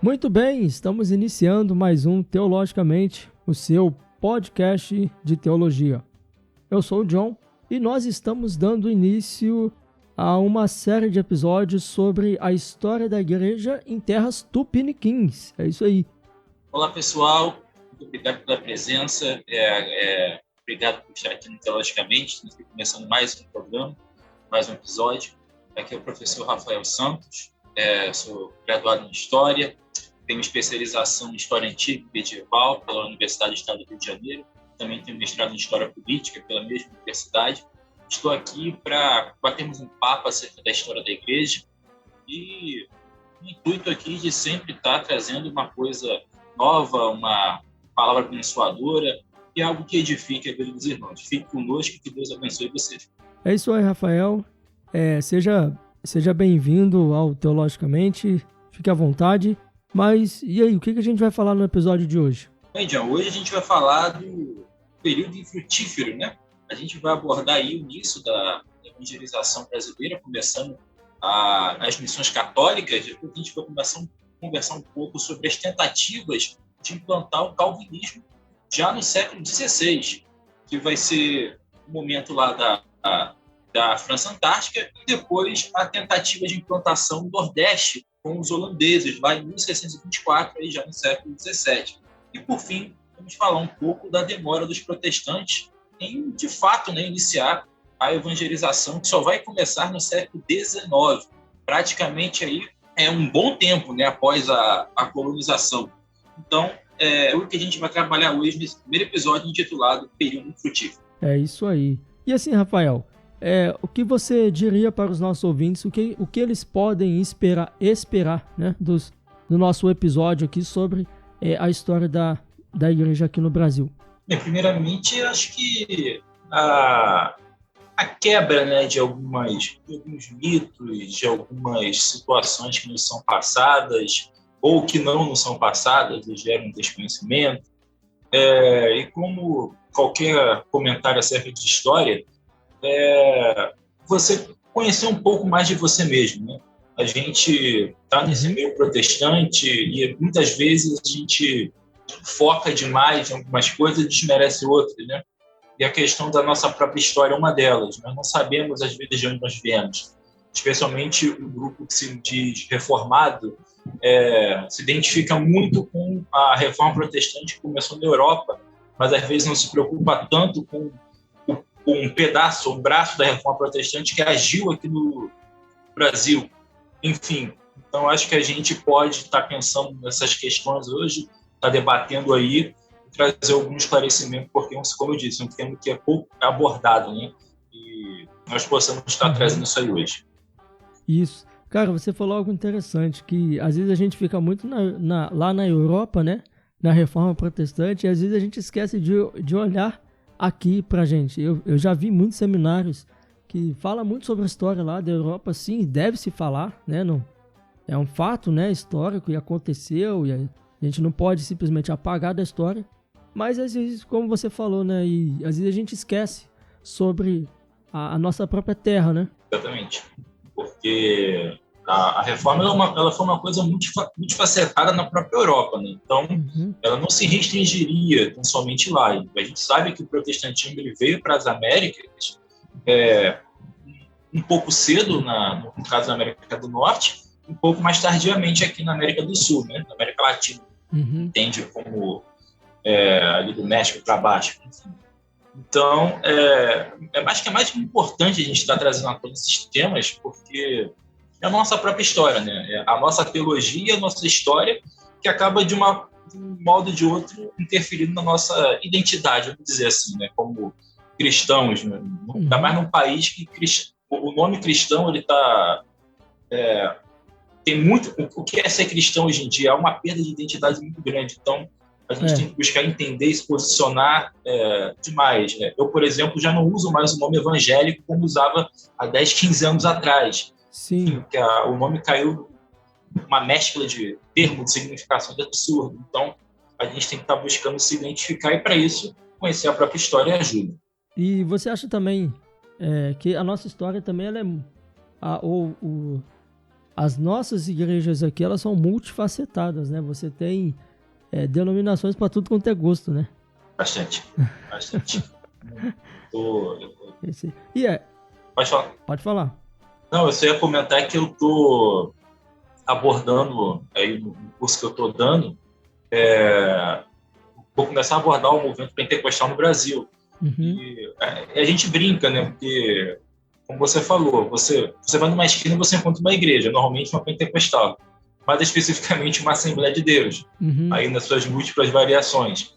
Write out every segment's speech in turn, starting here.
Muito bem, estamos iniciando mais um Teologicamente, o seu podcast de teologia. Eu sou o John e nós estamos dando início a uma série de episódios sobre a história da igreja em terras tupiniquins. É isso aí. Olá, pessoal. Muito obrigado pela presença. Obrigado por estar aqui no Teologicamente. Estamos começando mais um programa, mais um episódio. Aqui é o professor Rafael Santos. Sou graduado em História. Tenho especialização em História Antiga e Medieval pela Universidade do Estado do Rio de Janeiro. Também tenho mestrado em História Política pela mesma universidade. Estou aqui para batermos um papo acerca da história da igreja e o intuito aqui de sempre estar trazendo uma coisa nova, uma palavra abençoadora e algo que edifique a vida dos irmãos. Fique conosco e que Deus abençoe vocês. É isso aí, Rafael. Seja bem-vindo ao Teologicamente. Fique à vontade. Mas e aí, o que a gente vai falar no episódio de hoje? Bem, John, hoje a gente vai falar do período infrutífero, né? A gente vai abordar aí o início da evangelização brasileira, começando as missões católicas. Depois a gente vai conversar um pouco sobre as tentativas de implantar o calvinismo já no século XVI, que vai ser o momento lá da França Antártica, e depois a tentativa de implantação do Nordeste com os holandeses, lá em 1624, aí já no século XVII. E, por fim, vamos falar um pouco da demora dos protestantes em, de fato, iniciar a evangelização, que só vai começar no século XIX. Praticamente aí é um bom tempo, após a colonização. Então, é o que a gente vai trabalhar hoje nesse primeiro episódio intitulado Período Infrutífero. É isso aí. E assim, Rafael, o que você diria para os nossos ouvintes, o que eles podem esperar do nosso episódio aqui sobre a história da igreja aqui no Brasil? Primeiramente, acho que a quebra de alguns mitos, de algumas situações que nos são passadas ou que não nos são passadas e geram desconhecimento. E como qualquer comentário acerca de história, você conhecer um pouco mais de você mesmo, né? A gente está nesse meio protestante e muitas vezes a gente foca demais em algumas coisas e desmerece outras, né? E a questão da nossa própria história é uma delas. Nós não sabemos, às vezes, de onde nós viemos. Especialmente o grupo que se diz reformado se identifica muito com a reforma protestante que começou na Europa, mas às vezes não se preocupa tanto com um pedaço, um braço da reforma protestante que agiu aqui no Brasil. Enfim, então acho que a gente pode estar pensando nessas questões hoje, estar debatendo aí, trazer algum esclarecimento, porque, como eu disse, é um tema que é pouco abordado, né? E nós possamos estar trazendo isso aí hoje. Isso. Cara, você falou algo interessante, que às vezes a gente fica muito lá na Europa, né? Na reforma protestante, e às vezes a gente esquece de olhar aqui pra gente. Eu já vi muitos seminários que falam muito sobre a história lá da Europa, sim, deve-se falar, né? Não, é um fato, né, histórico, e aconteceu, e a gente não pode simplesmente apagar da história, mas às vezes, como você falou, né, e às vezes a gente esquece sobre a nossa própria terra, né? Exatamente, porque a reforma ela foi uma coisa muito facetada na própria Europa, né? Então, ela não se restringiria tão somente lá. A gente sabe que o protestantismo ele veio para as Américas um pouco cedo, no caso da América do Norte, um pouco mais tardiamente aqui na América do Sul, né? Na América Latina. Entende como ali do México para baixo. Enfim. Então, acho que é mais importante a gente estar trazendo à tona esses temas, porque é a nossa própria história, né? A nossa teologia, a nossa história, que acaba de um modo ou de outro interferindo na nossa identidade, vamos dizer assim, né? Como cristãos, né? Ainda mais num país que o nome cristão ele tem muito. O que é ser cristão hoje em dia é uma perda de identidade muito grande. Então, a gente tem que buscar entender e se posicionar demais. Né? Eu, por exemplo, já não uso mais o nome evangélico como usava há 10, 15 anos atrás. Sim. Enfim, porque o nome caiu uma mescla de termos, de significações absurdas. Então, a gente tem que estar buscando se identificar e, para isso, conhecer a própria história ajuda. E você acha também que a nossa história também ela é as nossas igrejas aqui, elas são multifacetadas, né? Você tem denominações para tudo quanto é gosto, né? Bastante. Pode falar. Pode falar. Não, eu só ia comentar que eu estou abordando, aí no curso que eu estou dando, vou começar a abordar o movimento pentecostal no Brasil. Uhum. E a gente brinca, né? Porque, como você falou, você vai numa esquina e você encontra uma igreja, normalmente uma pentecostal, mas especificamente uma Assembleia de Deus, uhum. aí nas suas múltiplas variações.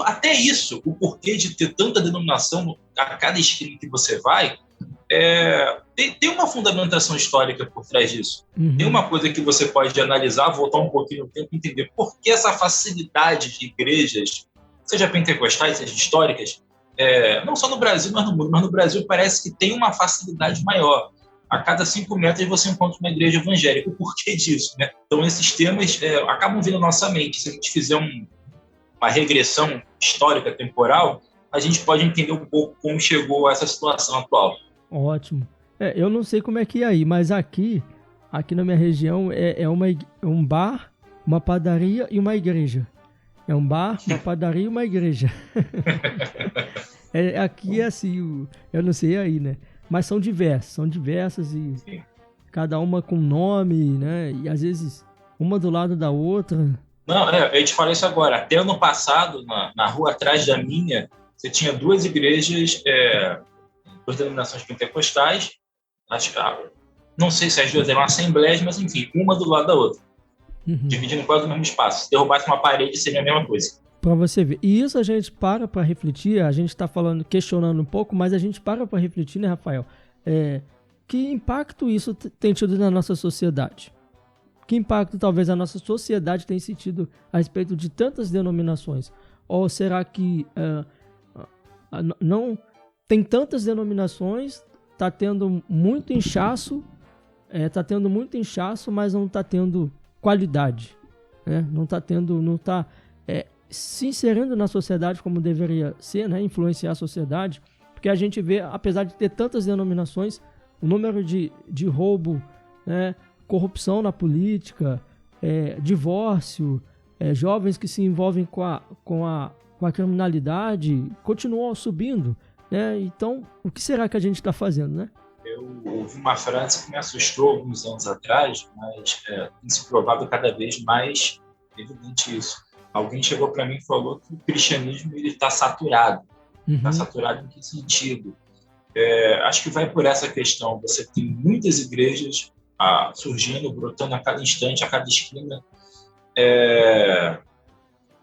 Até isso, o porquê de ter tanta denominação a cada esquina que você vai, tem uma fundamentação histórica por trás disso. Uhum. Tem uma coisa que você pode analisar, voltar um pouquinho no tempo e entender por que essa facilidade de igrejas, seja pentecostais, seja históricas, não só no Brasil, mas no mundo, mas no Brasil parece que tem uma facilidade maior. A cada 5 metros você encontra uma igreja evangélica. O porquê disso, né? Então esses temas acabam vindo na nossa mente. Se a gente fizer uma regressão histórica, temporal, a gente pode entender um pouco como chegou a essa situação atual. Ótimo. Eu não sei como é que é aí, mas aqui na minha região é um bar, uma padaria e uma igreja. É um bar, uma padaria e uma igreja. Aqui é assim, eu não sei aí, né? Mas são diversas e sim, cada uma com nome, né? E às vezes uma do lado da outra. Não, eu te falei isso agora. Até ano passado, na rua atrás da minha, você tinha 2 igrejas, 2 denominações pentecostais. Não sei se as 2 eram assembleias, mas enfim, uma do lado da outra. Uhum. Dividindo quase o mesmo espaço. Se derrubasse uma parede, seria a mesma coisa. Para você ver. E isso a gente para refletir, a gente está questionando um pouco, mas a gente para refletir, né, Rafael? Que impacto isso tem tido na nossa sociedade? Que impacto talvez a nossa sociedade tenha sentido a respeito de tantas denominações? Ou será que não tem tantas denominações, está tendo muito inchaço, mas não está tendo qualidade, né? Não está se inserindo na sociedade como deveria ser, né? Influenciar a sociedade, porque a gente vê, apesar de ter tantas denominações, o número de roubo, né? Corrupção na política, divórcio, jovens que se envolvem com a criminalidade continuam subindo, né? Então, o que será que a gente está fazendo, né? Eu ouvi uma frase que me assustou alguns anos atrás, mas tem se provado cada vez mais evidente isso. Alguém chegou para mim e falou que o cristianismo está saturado. Está saturado em que sentido? Acho que vai por essa questão. Você tem muitas igrejas surgindo, brotando a cada instante, a cada esquina.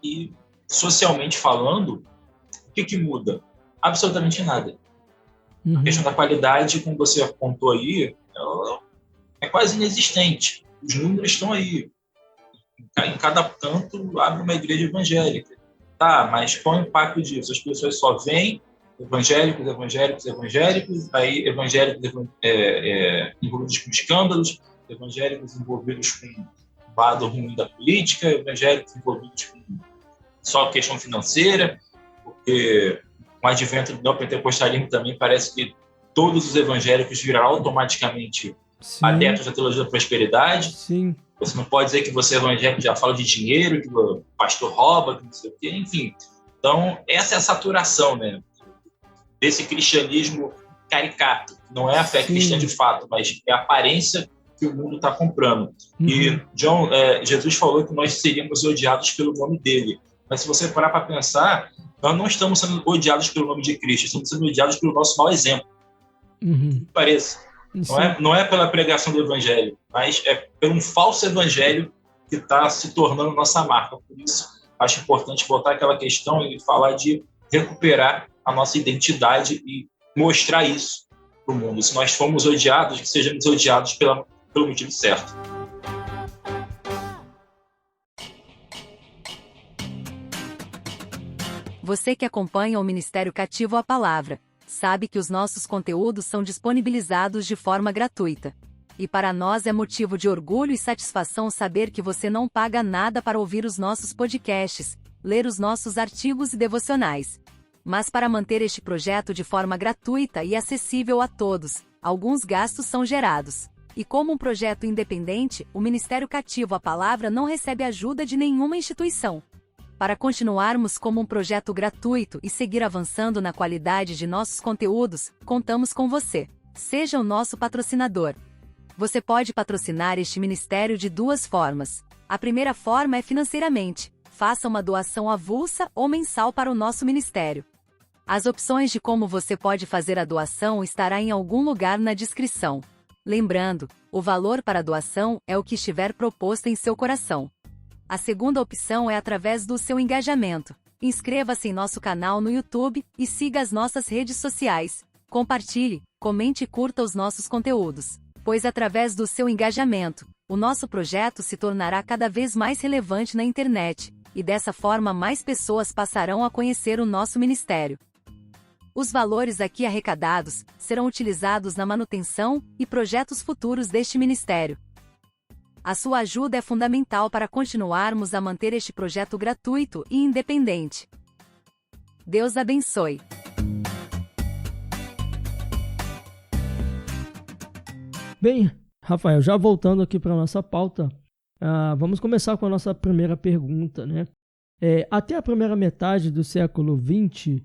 E, socialmente falando, o que muda? Absolutamente nada. A questão da qualidade, como você apontou aí, é quase inexistente. Os números estão aí. Em cada canto abre uma igreja evangélica. Tá, mas qual é o impacto disso? As pessoas só veem evangélicos, aí evangélicos envolvidos com escândalos, evangélicos envolvidos com o lado ruim da política, evangélicos envolvidos com só questão financeira, porque com o advento do neopentecostalismo também parece que todos os evangélicos viraram automaticamente adeptos da teologia da prosperidade. Sim. Você não pode dizer que você é evangélico já fala de dinheiro, que o pastor rouba, que não sei o quê, enfim. Então, essa é a saturação, né, desse cristianismo caricato. Não é a fé cristã de fato, mas é a aparência que o mundo está comprando. E Jesus falou que nós seríamos odiados pelo nome dele. Mas se você parar para pensar, nós não estamos sendo odiados pelo nome de Cristo, estamos sendo odiados pelo nosso mau exemplo. Parece. Não é pela pregação do evangelho, mas é pelo um falso evangelho que está se tornando nossa marca. Por isso, acho importante botar aquela questão e falar de recuperar a nossa identidade e mostrar isso para o mundo. Se nós formos odiados, que sejamos odiados pelo motivo certo. Você que acompanha o Ministério Cativo à Palavra, sabe que os nossos conteúdos são disponibilizados de forma gratuita. E para nós é motivo de orgulho e satisfação saber que você não paga nada para ouvir os nossos podcasts, ler os nossos artigos e devocionais. Mas para manter este projeto de forma gratuita e acessível a todos, alguns gastos são gerados. E como um projeto independente, o Ministério Cativo à Palavra não recebe ajuda de nenhuma instituição. Para continuarmos como um projeto gratuito e seguir avançando na qualidade de nossos conteúdos, contamos com você. Seja o nosso patrocinador. Você pode patrocinar este ministério de duas formas. A primeira forma é financeiramente. Faça uma doação avulsa ou mensal para o nosso ministério. As opções de como você pode fazer a doação estará em algum lugar na descrição. Lembrando, o valor para a doação é o que estiver proposto em seu coração. A segunda opção é através do seu engajamento. Inscreva-se em nosso canal no YouTube e siga as nossas redes sociais. Compartilhe, comente e curta os nossos conteúdos, pois através do seu engajamento, o nosso projeto se tornará cada vez mais relevante na internet, e dessa forma mais pessoas passarão a conhecer o nosso ministério. Os valores aqui arrecadados serão utilizados na manutenção e projetos futuros deste ministério. A sua ajuda é fundamental para continuarmos a manter este projeto gratuito e independente. Deus abençoe. Bem, Rafael, já voltando aqui para a nossa pauta, vamos começar com a nossa primeira pergunta, né? Até a primeira metade do século XX,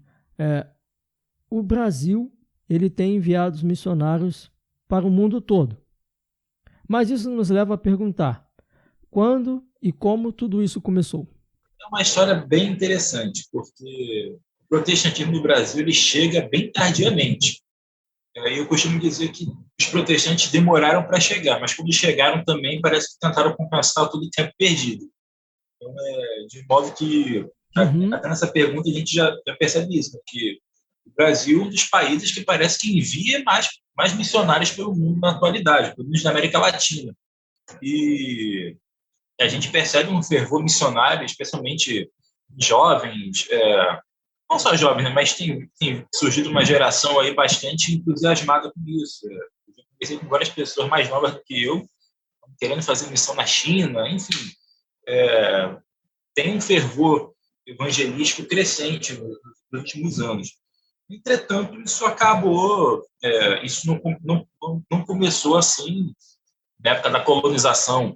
o Brasil ele tem enviado os missionários para o mundo todo. Mas isso nos leva a perguntar, quando e como tudo isso começou? É uma história bem interessante, porque o protestantismo no Brasil ele chega bem tardiamente. Eu costumo dizer que os protestantes demoraram para chegar, mas quando chegaram também parece que tentaram compensar todo o tempo perdido. Então, de modo que, até nessa pergunta, a gente já percebe isso, né? Que o Brasil é um dos países que parece que envia mais missionários pelo mundo na atualidade, pelo menos na América Latina. E a gente percebe um fervor missionário, especialmente jovens, não só jovens, né, mas tem surgido uma geração aí bastante entusiasmada com isso. Eu conversei com várias pessoas mais novas do que eu, querendo fazer missão na China, enfim. Tem um fervor evangelístico crescente nos últimos anos. Entretanto, isso acabou, isso não começou assim na época da colonização.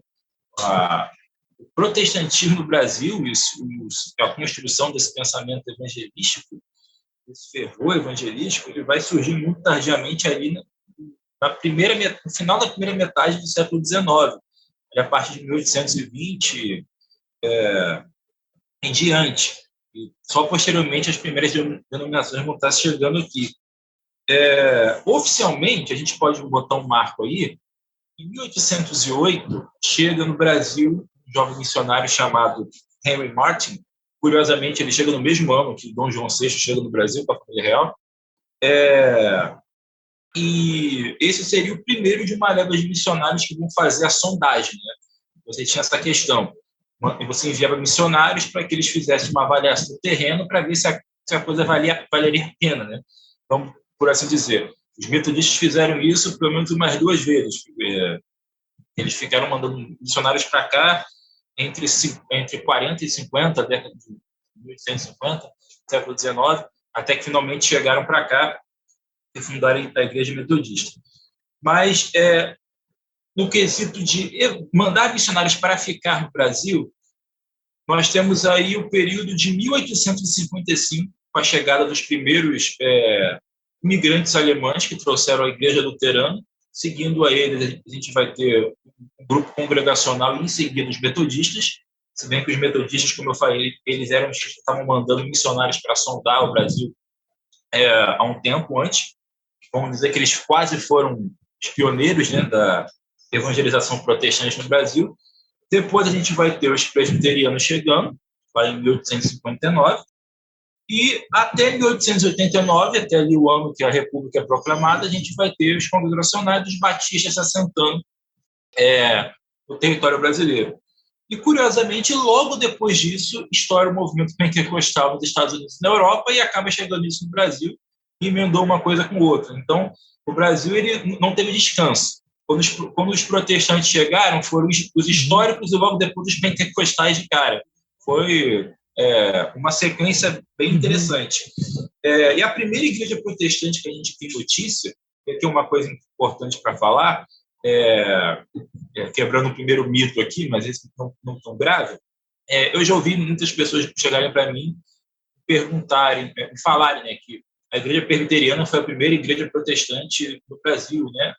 O protestantismo no Brasil, a construção desse pensamento evangelístico, esse fervor evangelístico, ele vai surgir muito tardiamente ali no final da primeira metade do século XIX, a partir de 1820 em diante. E só posteriormente as primeiras denominações vão estar chegando aqui. Oficialmente, a gente pode botar um marco aí, em 1808, chega no Brasil um jovem missionário chamado Henry Martyn. Curiosamente, ele chega no mesmo ano que Dom João VI chega no Brasil com a família real. E esse seria o primeiro de uma leva de missionários que vão fazer a sondagem, né? Você tinha essa questão. Você enviava missionários para que eles fizessem uma avaliação do terreno para ver se a coisa valeria a pena, né? Então, por assim dizer, os metodistas fizeram isso pelo menos umas 2 vezes. Eles ficaram mandando missionários para cá entre 40 e 50, década de 1850, século XIX, até que finalmente chegaram para cá e fundaram a Igreja Metodista. Mas, no quesito de mandar missionários para ficar no Brasil, nós temos aí o período de 1855, com a chegada dos primeiros imigrantes alemães que trouxeram a Igreja Luterana. Seguindo a eles, a gente vai ter um grupo congregacional e, em seguida, os metodistas. Se bem que os metodistas, como eu falei, eles eram os que estavam mandando missionários para sondar o Brasil há um tempo antes. Vamos dizer que eles quase foram os pioneiros, né, da evangelização protestante no Brasil. Depois a gente vai ter os presbiterianos chegando, lá em 1859. E até 1889, até ali o ano que a República é proclamada, a gente vai ter os congregacionais dos batistas se assentando no território brasileiro. E, curiosamente, logo depois disso, estoura o movimento pentecostal nos Estados Unidos e na Europa e acaba chegando isso no Brasil e emendou uma coisa com outra. Então, o Brasil ele não teve descanso. Quando os protestantes chegaram, foram os históricos e logo depois os pentecostais de cara. Foi uma sequência bem interessante. E a primeira igreja protestante que a gente tem notícia, que aqui é uma coisa importante para falar, quebrando o primeiro mito aqui, mas esse não tão grave, eu já ouvi muitas pessoas chegarem para mim perguntarem, falarem, né, que a igreja presbiteriana foi a primeira igreja protestante do Brasil, né?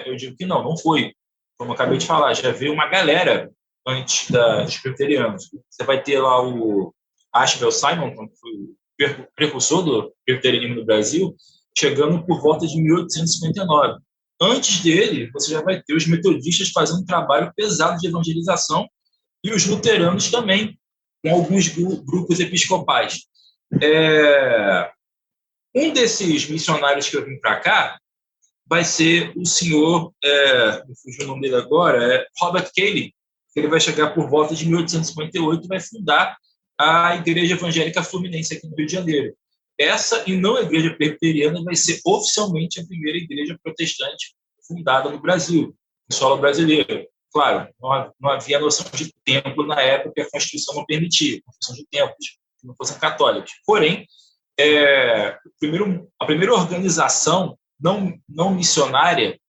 Eu digo que não foi. Como eu acabei de falar, já veio uma galera antes dos presbiterianos. Você vai ter lá o Ashbel Simon, que foi o precursor do presbiterianismo no Brasil, chegando por volta de 1859. Antes dele, você já vai ter os metodistas fazendo um trabalho pesado de evangelização e os luteranos também, com alguns grupos episcopais. Um desses missionários que eu vim para cá vai ser o senhor, me fugiu o nome dele agora, Robert Cayley, que ele vai chegar por volta de 1858 e vai fundar a Igreja Evangélica Fluminense aqui no Rio de Janeiro. Essa, e não a Igreja Presbiteriana, vai ser oficialmente a primeira igreja protestante fundada no Brasil, no solo brasileiro. Claro, não havia noção de templo na época, a Constituição não permitia, a Constituição de templos, que não fossem católicos. Porém, a primeira organização não missionária,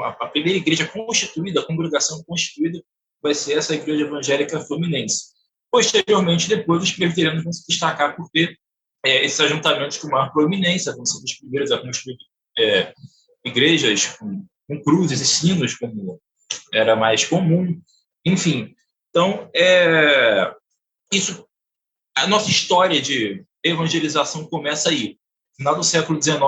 a primeira igreja constituída, a congregação constituída, vai ser essa Igreja Evangélica Fluminense. Posteriormente, depois, os presbiterianos vão se destacar por ter esses ajuntamentos com maior proeminência, vão ser os primeiros a construir igrejas com cruzes e sinos, como era mais comum. Enfim, então, isso, a nossa história de evangelização começa aí, final do século XIX,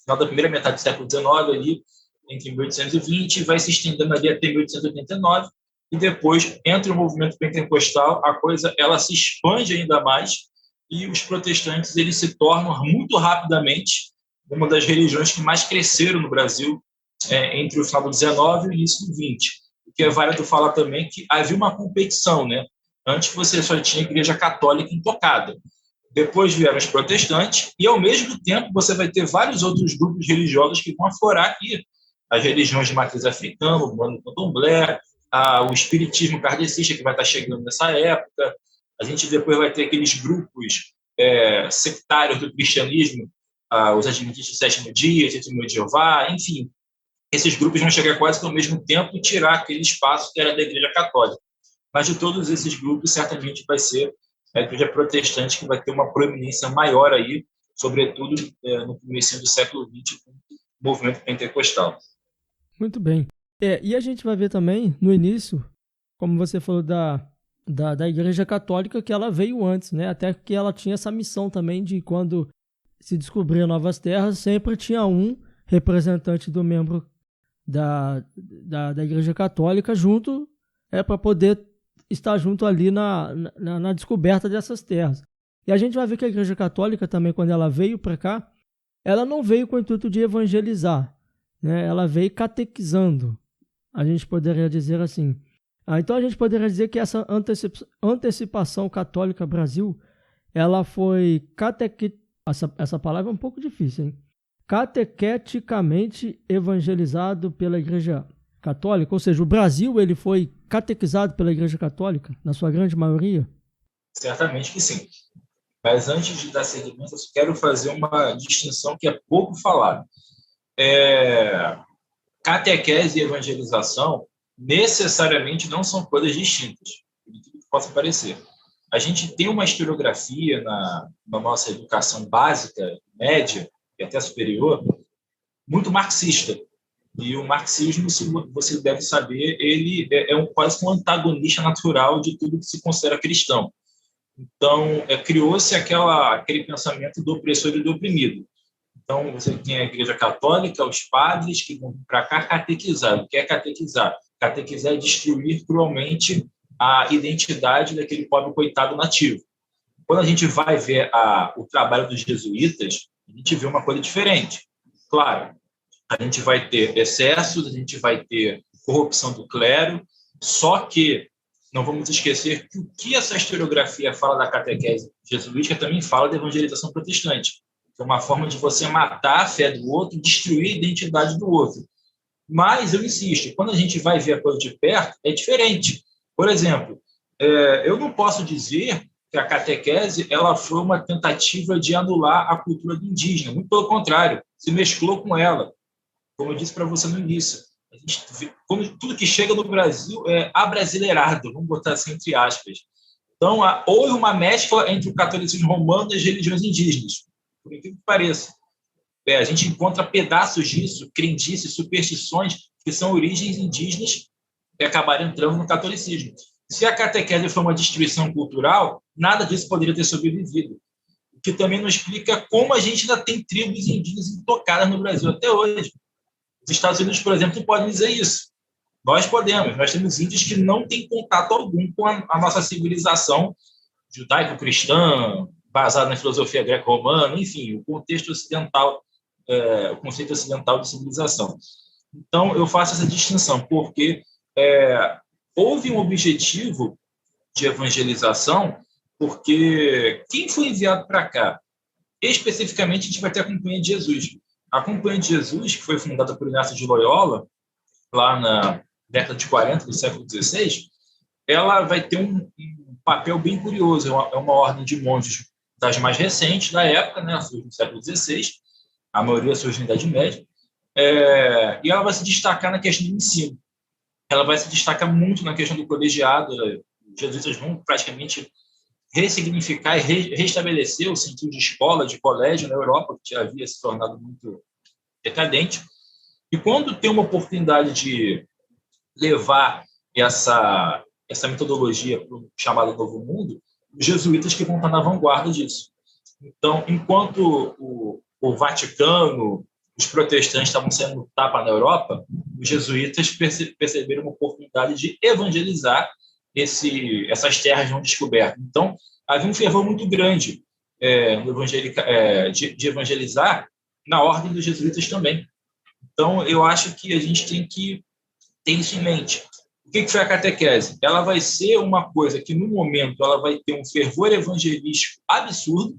final da primeira metade do século XIX, ali, entre 1820, vai se estendendo ali até 1889, e depois, entre o movimento pentecostal, a coisa ela se expande ainda mais, e os protestantes eles se tornam muito rapidamente uma das religiões que mais cresceram no Brasil entre o final do XIX e o início do XX. O que é válido falar também que havia uma competição, né? Antes você só tinha igreja católica intocada. Depois vieram os protestantes e, ao mesmo tempo, você vai ter vários outros grupos religiosos que vão aflorar aqui. As religiões de matriz africana, o bando candomblé, o espiritismo kardecista, que vai estar chegando nessa época. A gente depois vai ter aqueles grupos sectários do cristianismo, os adventistas do sétimo dia, testemunho de Jeová, enfim. Esses grupos vão chegar quase que ao mesmo tempo e tirar aquele espaço que era da igreja católica. Mas de todos esses grupos, certamente vai ser a igreja protestante que vai ter uma proeminência maior aí, sobretudo no começo do século XX, com o movimento pentecostal. Muito bem. E a gente vai ver também, no início, como você falou da igreja católica, que ela veio antes, né? Até que ela tinha essa missão também de, quando se descobriam novas terras, sempre tinha um representante do membro da igreja católica junto, para poder estar junto ali na descoberta dessas terras. E a gente vai ver que a igreja católica também, quando ela veio para cá, ela não veio com o intuito de evangelizar, né? Ela veio catequizando, a gente poderia dizer assim. Então a gente poderia dizer que essa antecipação católica Brasil, ela foi essa palavra é um pouco difícil, hein? Catequeticamente evangelizado pela igreja católica, ou seja, o Brasil ele foi catequizado pela igreja católica, na sua grande maioria? Certamente que sim. Mas antes de dar seguimento, eu quero fazer uma distinção que é pouco falada. Catequese e evangelização necessariamente não são coisas distintas, por que possa parecer. A gente tem uma historiografia na nossa educação básica, média e até superior, muito marxista. E o marxismo, você deve saber, ele quase um antagonista natural de tudo que se considera cristão. Então, criou-se aquele pensamento do opressor e do oprimido. Então, você tem a Igreja Católica, os padres que vão para cá catequizar. O que é catequizar? Catequizar é destruir cruelmente a identidade daquele pobre coitado nativo. Quando a gente vai ver o trabalho dos jesuítas, a gente vê uma coisa diferente. Claro, a gente vai ter excessos, a gente vai ter corrupção do clero, só que não vamos esquecer que o que essa historiografia fala da catequese jesuítica também fala da evangelização protestante, que é uma forma de você matar a fé do outro, destruir a identidade do outro. Mas, eu insisto, quando a gente vai ver a coisa de perto, é diferente. Por exemplo, eu não posso dizer que a catequese ela foi uma tentativa de anular a cultura do indígena, muito pelo contrário, se mesclou com ela. como eu disse para você no início, a gente vê, como tudo que chega no Brasil é abrasileirado, vamos botar assim entre aspas. Então, houve uma mescla entre o catolicismo romano e as religiões indígenas, por incrível que pareça. A gente encontra pedaços disso, crendices, superstições que são origens indígenas que acabaram entrando no catolicismo. Se a catequese foi uma destruição cultural, nada disso poderia ter sobrevivido. O que também não explica como a gente ainda tem tribos indígenas intocadas no Brasil até hoje. Os Estados Unidos, por exemplo, não podem dizer isso. Nós podemos. Nós temos índios que não têm contato algum com a nossa civilização judaico-cristã, baseada na filosofia greco-romana, enfim, o contexto ocidental, o conceito ocidental de civilização. Então, eu faço essa distinção, porque houve um objetivo de evangelização, porque quem foi enviado para cá? Especificamente, a gente vai ter a Companhia de Jesus. A Companhia de Jesus, que foi fundada por Inácio de Loyola, lá na década de 40 do século XVI, ela vai ter um papel bem curioso. É uma ordem de monges das mais recentes da época, né? Surge no século XVI, a maioria surge na Idade Média, e ela vai se destacar na questão do ensino. Ela vai se destacar muito na questão do colegiado. Os jesuítas vão praticamente ressignificar e restabelecer o sentido de escola, de colégio na Europa, que já havia se tornado muito decadente. E quando tem uma oportunidade de levar essa metodologia para o chamado Novo Mundo, os jesuítas que vão estar na vanguarda disso. Então, enquanto o Vaticano, os protestantes estavam sendo tapa na Europa, os jesuítas perceberam uma oportunidade de evangelizar essas terras não descobertas. Então, havia um fervor muito grande de evangelizar na ordem dos jesuítas também. Então, eu acho que a gente tem que ter isso em mente. O que foi a catequese? Ela vai ser uma coisa que, no momento, ela vai ter um fervor evangelístico absurdo,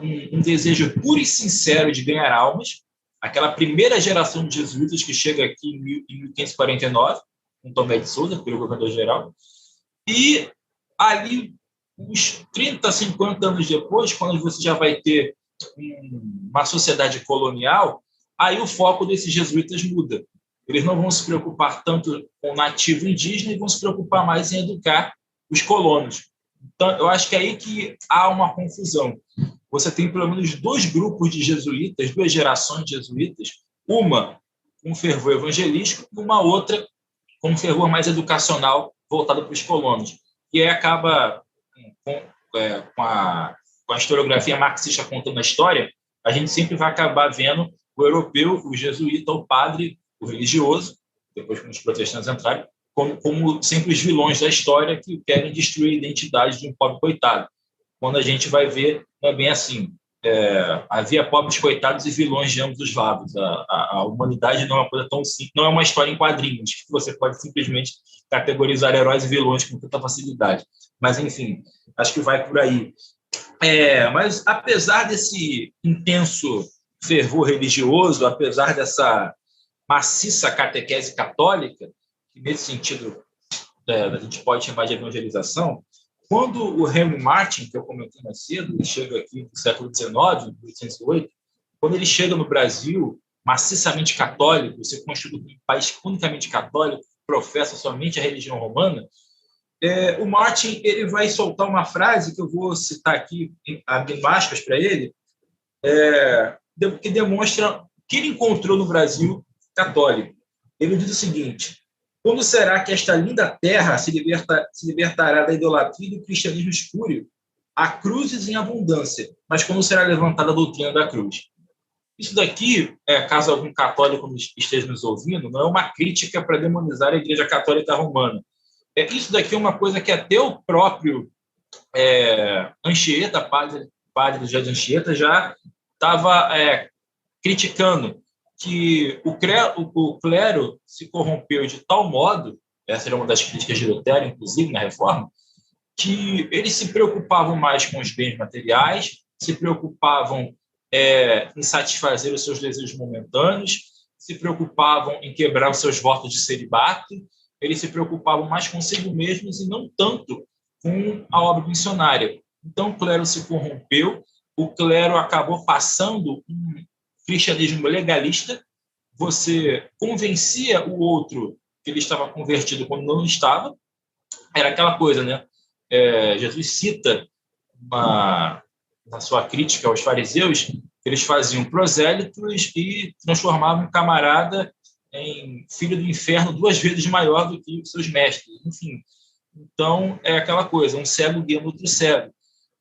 um desejo puro e sincero de ganhar almas. Aquela primeira geração de jesuítas que chega aqui em 1549, com Tomé de Souza, pelo governador-geral. E ali, uns 30, 50 anos depois, quando você já vai ter uma sociedade colonial, aí o foco desses jesuítas muda. Eles não vão se preocupar tanto com o nativo indígena e vão se preocupar mais em educar os colonos. Então, eu acho que é aí que há uma confusão. Você tem pelo menos dois grupos de jesuítas, duas gerações de jesuítas, uma com fervor evangelístico e uma outra com fervor mais educacional voltado para os colonos. E aí acaba, com a historiografia marxista contando a história, a gente sempre vai acabar vendo o europeu, o jesuíta, o padre, o religioso, depois que os protestantes entraram, como sempre os vilões da história que querem destruir a identidade de um pobre coitado. Quando a gente vai ver, não é bem assim. Havia pobres coitados e vilões de ambos os lados. A humanidade não é uma coisa tão simples, não é uma história em quadrinhos, que você pode simplesmente categorizar heróis e vilões com tanta facilidade. Mas, enfim, acho que vai por aí. Mas, apesar desse intenso fervor religioso, apesar dessa maciça catequese católica, que nesse sentido a gente pode chamar de evangelização, quando o Henry Martyn, que eu comentei mais cedo, ele chega aqui no século XIX, 1808, quando ele chega no Brasil, maciçamente católico, se constitui um país unicamente católico, professa somente a religião romana, o Martyn ele vai soltar uma frase que eu vou citar aqui, abrindo aspas para ele, que demonstra o que ele encontrou no Brasil católico. Ele diz o seguinte: quando será que esta linda terra se libertará da idolatria e do cristianismo espúrio? Há cruzes em abundância, mas quando será levantada a doutrina da cruz? Isso daqui, caso algum católico esteja nos ouvindo, não é uma crítica para demonizar a Igreja Católica Romana. Isso daqui é uma coisa que até o próprio Anchieta, padre do Jardim Anchieta, já estava criticando que o clero se corrompeu de tal modo, essa era uma das críticas de Lutero, inclusive, na Reforma, que eles se preocupavam mais com os bens materiais, se preocupavam em satisfazer os seus desejos momentâneos, se preocupavam em quebrar os seus votos de celibato, eles se preocupavam mais consigo mesmos e não tanto com a obra missionária. Então, o clero se corrompeu, o clero acabou passando um cristianismo legalista, você convencia o outro que ele estava convertido quando não estava. Era aquela coisa, né? Jesus cita na sua crítica aos fariseus, que eles faziam prosélitos e transformavam um camarada em filho do inferno 2 vezes maior do que os seus mestres. Enfim, então é aquela coisa, um cego guiando outro cego.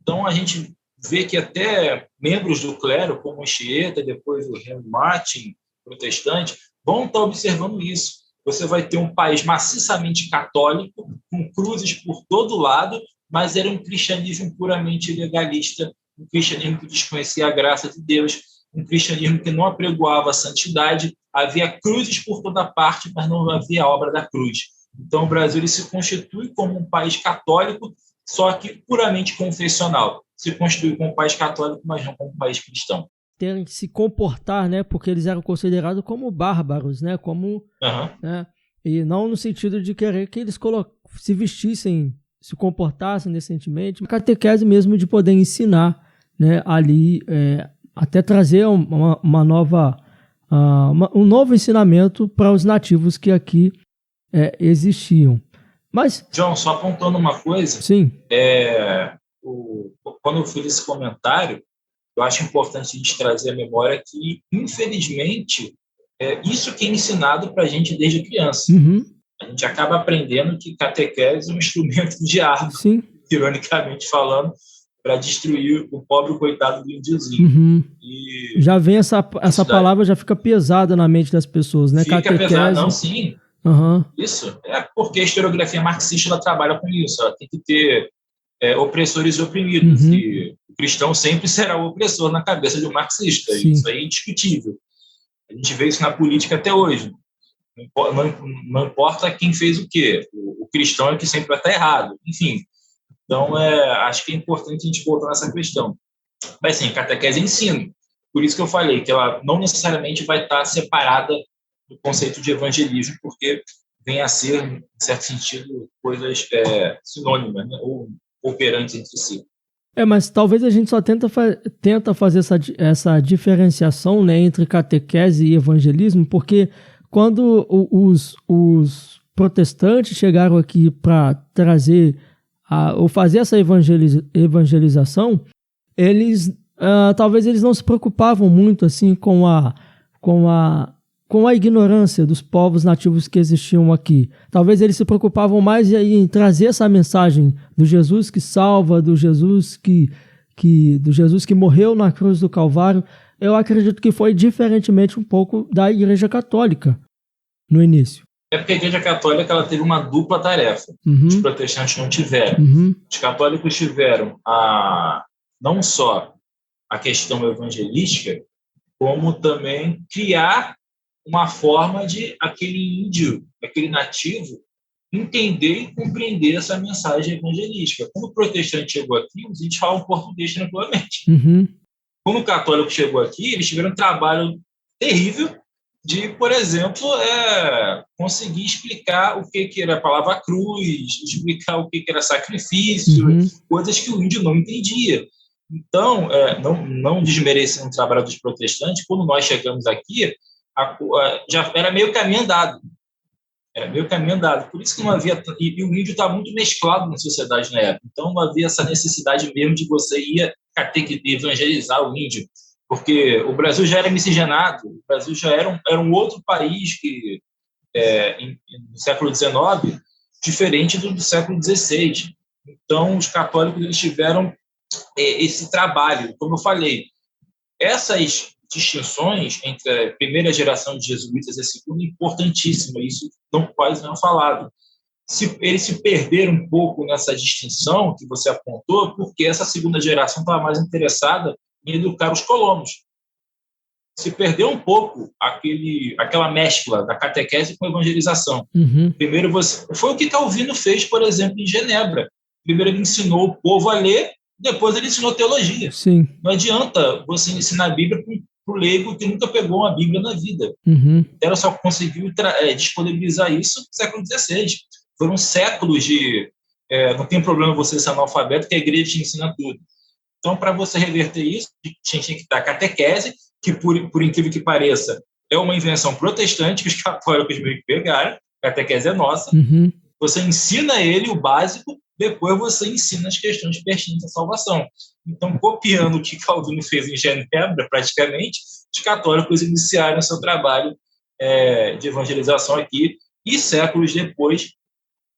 Então a gente vê que até membros do clero, como o Anchieta, depois o Henry Martin, protestante, vão estar observando isso. Você vai ter um país maciçamente católico, com cruzes por todo lado, mas era um cristianismo puramente legalista, um cristianismo que desconhecia a graça de Deus, um cristianismo que não apregoava a santidade. Havia cruzes por toda parte, mas não havia a obra da cruz. Então, o Brasil ele se constitui como um país católico, só que puramente confessional. Se constitui como um país católico, mas não como um país cristão. Terem que se comportar, né? Porque eles eram considerados como bárbaros, né? Como, né? E não no sentido de querer que eles se vestissem, se comportassem decentemente. A catequese mesmo de poder ensinar, né? Ali, até trazer uma nova, um novo ensinamento para os nativos que aqui existiam. Mas, John, só apontando uma coisa. Sim. Quando eu fiz esse comentário, eu acho importante a gente trazer a memória que, infelizmente, isso que é ensinado para a gente desde criança. Uhum. A gente acaba aprendendo que catequese é um instrumento do diabo, Sim. ironicamente falando, para destruir o pobre coitado do índiozinho. Uhum. E já vem essa palavra, já fica pesada na mente das pessoas, né? Fica catequese. Pesada, não, sim. Uhum. Isso é porque a historiografia marxista ela trabalha com isso. Ela tem que ter opressores e oprimidos. Uhum. E o cristão sempre será o opressor na cabeça de um marxista. Sim. Isso aí é indiscutível. A gente vê isso na política até hoje. Não importa quem fez o quê. O cristão é que sempre vai estar errado. Enfim. Então, acho que é importante a gente voltar nessa questão. Mas, sim, catequese é ensino. Por isso que eu falei que ela não necessariamente vai estar separada do conceito de evangelismo, porque vem a ser, em certo sentido, coisas sinônimas, né? Ou operantes entre si. Mas talvez a gente só tenta fazer essa diferenciação, né, entre catequese e evangelismo, porque quando os protestantes chegaram aqui para trazer ou fazer essa evangelização, eles talvez eles não se preocupavam muito assim com a ignorância dos povos nativos que existiam aqui. Talvez eles se preocupavam mais em trazer essa mensagem do Jesus que salva, do Jesus que morreu na cruz do Calvário. Eu acredito que foi diferentemente um pouco da Igreja Católica no início. Porque a Igreja Católica ela teve uma dupla tarefa. Uhum. Os protestantes não tiveram. Uhum. Os católicos tiveram não só a questão evangelística, como também criar uma forma de aquele índio, aquele nativo, entender e compreender essa mensagem evangelística. Quando o protestante chegou aqui, os índios falam português tranquilamente. Uhum. Quando o católico chegou aqui, eles tiveram um trabalho terrível de, por exemplo, conseguir explicar o que era a palavra cruz, explicar o que era sacrifício, coisas que o índio não entendia. Então, não desmerecendo o trabalho dos protestantes, quando nós chegamos aqui, já era meio caminho andado. Por isso que não havia... E o índio está muito mesclado na sociedade na época. Então, não havia essa necessidade mesmo de você ir evangelizar o índio. Porque o Brasil já era miscigenado, o Brasil já era um outro país que, no século XIX, diferente do século XVI. Então, os católicos eles tiveram esse trabalho. Como eu falei, essas distinções entre a primeira geração de jesuítas e a segunda é importantíssima, isso quase não é falado. Eles se perderam um pouco nessa distinção que você apontou, porque essa segunda geração estava mais interessada em educar os colonos. Se perdeu um pouco aquela mescla da catequese com a evangelização. Uhum. Primeiro foi o que Calvino fez, por exemplo, em Genebra. Primeiro ele ensinou o povo a ler, depois ele ensinou teologia. Sim. Não adianta você ensinar a Bíblia para o leigo que nunca pegou uma Bíblia na vida. Uhum. Ela só conseguiu disponibilizar isso no século XVI. Foram séculos de... não tem problema você ser analfabeto, que a igreja te ensina tudo. Então, para você reverter isso, a gente tinha que dar catequese, que, por incrível que pareça, é uma invenção protestante que os católicos meio que pegaram, a catequese é nossa. Você ensina ele o básico, depois você ensina as questões pertinentes à salvação. Então, copiando o que Calvino fez em Genebra, praticamente, os católicos iniciaram seu trabalho de evangelização aqui, e séculos depois,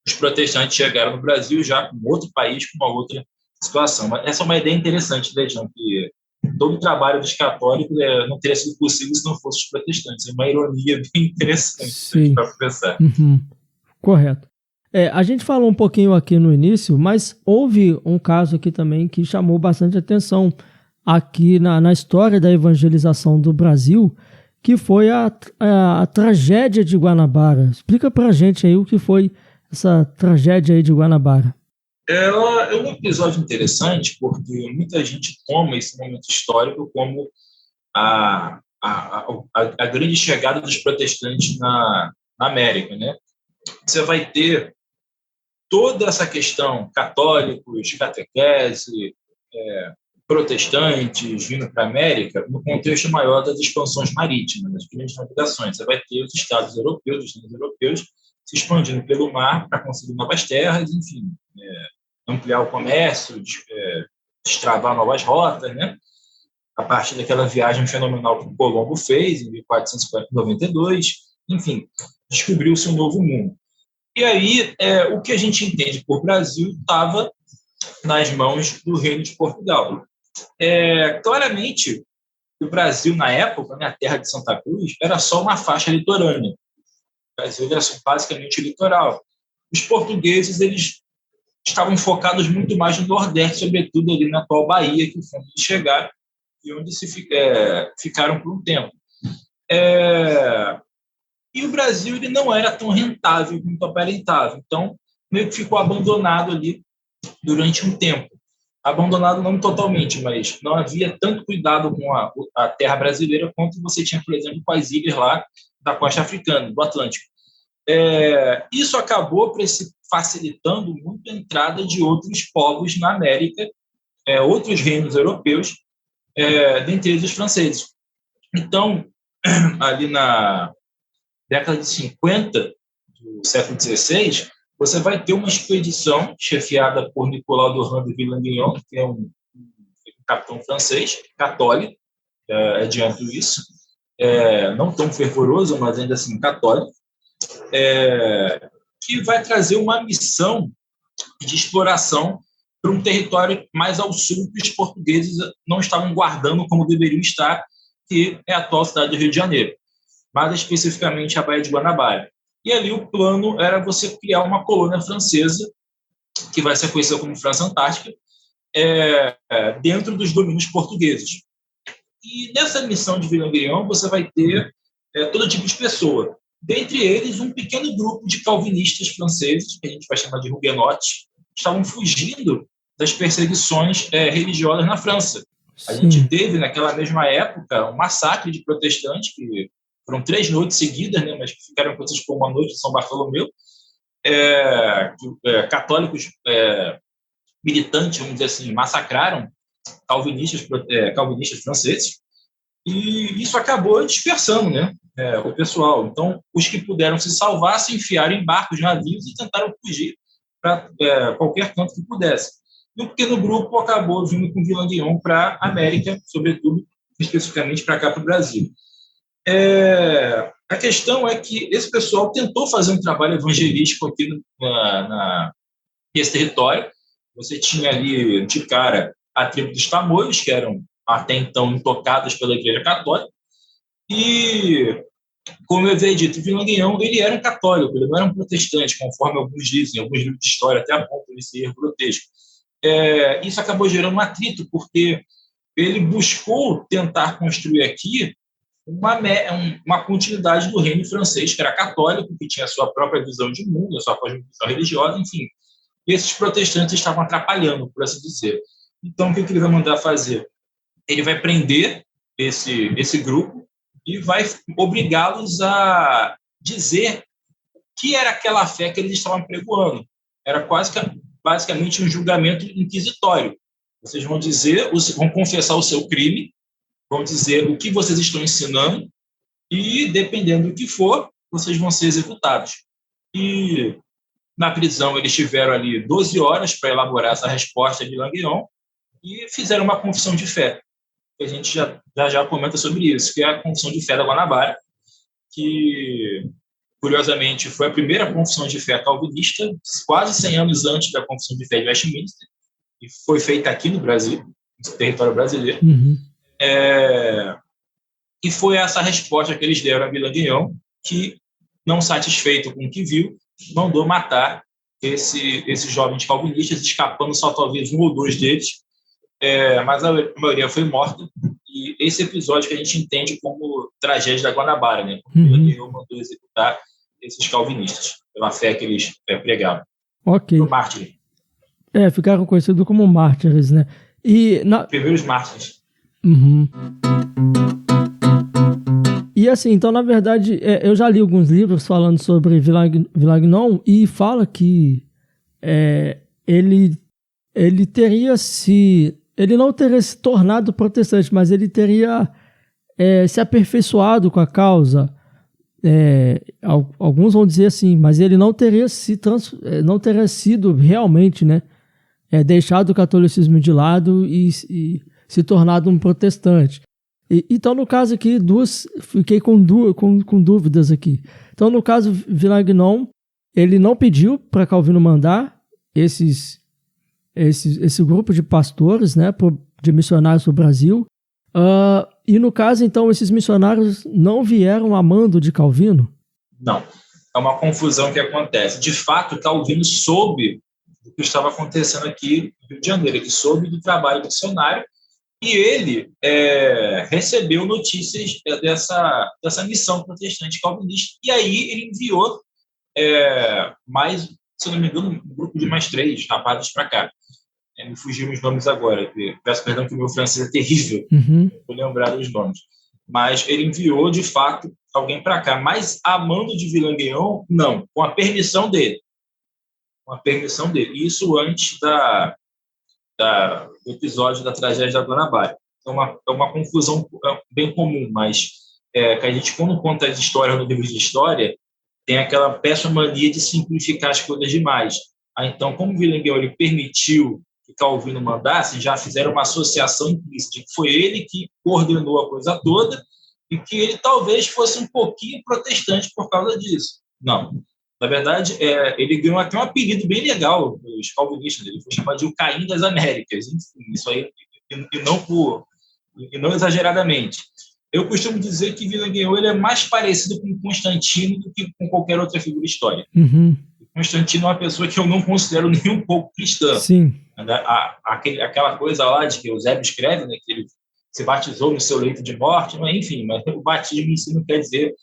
os protestantes chegaram no Brasil já com outro país, com uma outra situação. Mas essa é uma ideia interessante, né, João, que todo o trabalho dos católicos não teria sido possível se não fosse os protestantes. É uma ironia bem interessante para pensar. Correto. A gente falou um pouquinho aqui no início, mas houve um caso aqui também que chamou bastante atenção aqui na história da evangelização do Brasil, que foi a tragédia de Guanabara. Explica para a gente aí o que foi essa tragédia aí de Guanabara. É um episódio interessante, porque muita gente toma esse momento histórico como a grande chegada dos protestantes na América, né? Você vai ter toda essa questão católicos, catequese, protestantes vindo para a América no contexto maior das expansões marítimas, das grandes navegações. Você vai ter os estados europeus, os reis europeus, se expandindo pelo mar para conseguir novas terras, enfim, ampliar o comércio, destravar novas rotas, né? A partir daquela viagem fenomenal que o Colombo fez em 1492, enfim, descobriu-se um novo mundo. E aí, o que a gente entende por Brasil estava nas mãos do Reino de Portugal. Claramente, o Brasil, na época, né, a terra de Santa Cruz, era só uma faixa litorânea. O Brasil era basicamente litoral. Os portugueses eles estavam focados muito mais no Nordeste, sobretudo ali na atual Bahia, que foi onde eles chegaram e onde ficaram por um tempo. E o Brasil ele não era tão rentável quanto aparentava. Então, meio que ficou abandonado ali durante um tempo. Abandonado não totalmente, mas não havia tanto cuidado com a terra brasileira quanto você tinha, por exemplo, com as ilhas lá da costa africana, do Atlântico. Isso acabou facilitando muito a entrada de outros povos na América, outros reinos europeus, dentre eles os franceses. Então, ali na década de 50 do século XVI, você vai ter uma expedição chefiada por Nicolau Durand de Villeneuve, que é um capitão francês, católico, adianto isso, não tão fervoroso, mas ainda assim católico, que vai trazer uma missão de exploração para um território mais ao sul que os portugueses não estavam guardando como deveriam estar, que é a atual cidade do Rio de Janeiro, mais especificamente a Baía de Guanabara. E ali o plano era você criar uma colônia francesa, que vai ser conhecida como França Antártica, dentro dos domínios portugueses. E nessa missão de Villeneuve você vai ter todo tipo de pessoa. Dentre eles, um pequeno grupo de calvinistas franceses, que a gente vai chamar de huguenotes, que estavam fugindo das perseguições religiosas na França. A gente teve, naquela mesma época, um massacre de protestantes, que foram 3 noites seguidas, né, mas que ficaram conhecidas como a Noite de São Bartolomeu, católicos militantes, vamos dizer assim, massacraram calvinistas franceses, e isso acabou dispersando, né, o pessoal. Então, os que puderam se salvar se enfiaram em barcos, navios e tentaram fugir para qualquer canto que pudesse. E um pequeno grupo acabou vindo com Villeneuve para a América, sobretudo, especificamente para cá, para o Brasil. A questão é que esse pessoal tentou fazer um trabalho evangelístico aqui nesse território. Você tinha ali, de cara, a tribo dos Tamoios, que eram até então intocadas pela Igreja Católica, e, como eu havia dito, Villeneuve ele era um católico, ele não era um protestante, conforme alguns dizem, alguns livros de história até apontam esse erro grotesco. Isso acabou gerando um atrito, porque ele buscou tentar construir aqui uma continuidade do reino francês, que era católico, que tinha a sua própria visão de mundo, a sua própria visão religiosa, enfim. E esses protestantes estavam atrapalhando, por assim dizer. Então, o que ele vai mandar fazer? Ele vai prender esse grupo e vai obrigá-los a dizer que era aquela fé que eles estavam pregoando. Era basicamente um julgamento inquisitório. Vocês vão dizer, vão confessar o seu crime, vão dizer o que vocês estão ensinando e, dependendo do que for, vocês vão ser executados. E na prisão eles tiveram ali 12 horas para elaborar essa resposta de Languillon e fizeram uma confissão de fé. A gente já comenta sobre isso, que é a confissão de fé da Guanabara, que, curiosamente, foi a primeira confissão de fé calvinista, quase 100 anos antes da confissão de fé de Westminster, e foi feita aqui no Brasil, no território brasileiro. E foi essa resposta que eles deram a Villanguillon, que, não satisfeito com o que viu, mandou matar esses jovens calvinistas, escapando só talvez um ou dois deles, mas a maioria foi morta. E esse episódio que a gente entende como tragédia da Guanabara, né? Como Villanguillon mandou executar esses calvinistas, pela fé que eles pregavam. Ok. O mártir. Ficaram conhecidos como mártires, né? Primeiros mártires. E assim, então, na verdade, eu já li alguns livros falando sobre Villegagnon e fala que ele teria ele não teria se tornado protestante, mas ele teria se aperfeiçoado com a causa. Alguns vão dizer assim, mas ele não teria sido realmente, né, deixado o catolicismo de lado e se tornado um protestante. Então, no caso aqui, fiquei com dúvidas aqui. Então, no caso, Villegagnon, ele não pediu para Calvino mandar esse grupo de pastores, né, de missionários para o Brasil. E no caso, então, esses missionários não vieram a mando de Calvino? Não. É uma confusão que acontece. De fato, Calvino soube do que estava acontecendo aqui no Rio de Janeiro. Ele soube do trabalho missionário e ele recebeu notícias dessa missão protestante calvinista. E aí ele enviou mais, se não me engano, um grupo de mais 3 rapazes para cá. Me fugiram os nomes agora. Peço perdão que o meu francês é terrível. Vou lembrar dos nomes. Mas ele enviou, de fato, alguém para cá. Mas a mando de Villegagnon, não. Com a permissão dele. Com a permissão dele. Isso antes do episódio da tragédia da Guanabara. É uma confusão bem comum, mas que a gente, quando conta as histórias no livro de história, tem aquela péssima mania de simplificar as coisas demais. Então, como Villegagnon ele permitiu que Calvino mandasse, já fizeram uma associação implícita de que foi ele que coordenou a coisa toda e que ele talvez fosse um pouquinho protestante por causa disso. Não. Na verdade, ele ganhou até um apelido bem legal dos calvinistas. Ele foi chamado de o Caim das Américas. Enfim, isso aí, e não exageradamente. Eu costumo dizer que Villegagnon ele é mais parecido com Constantino do que com qualquer outra figura histórica. Constantino é uma pessoa que eu não considero nem um pouco cristã. Sim. Aquela coisa lá de que Eusébio escreve, né, que ele se batizou no seu leito de morte, mas, enfim, mas o batismo em si não quer dizer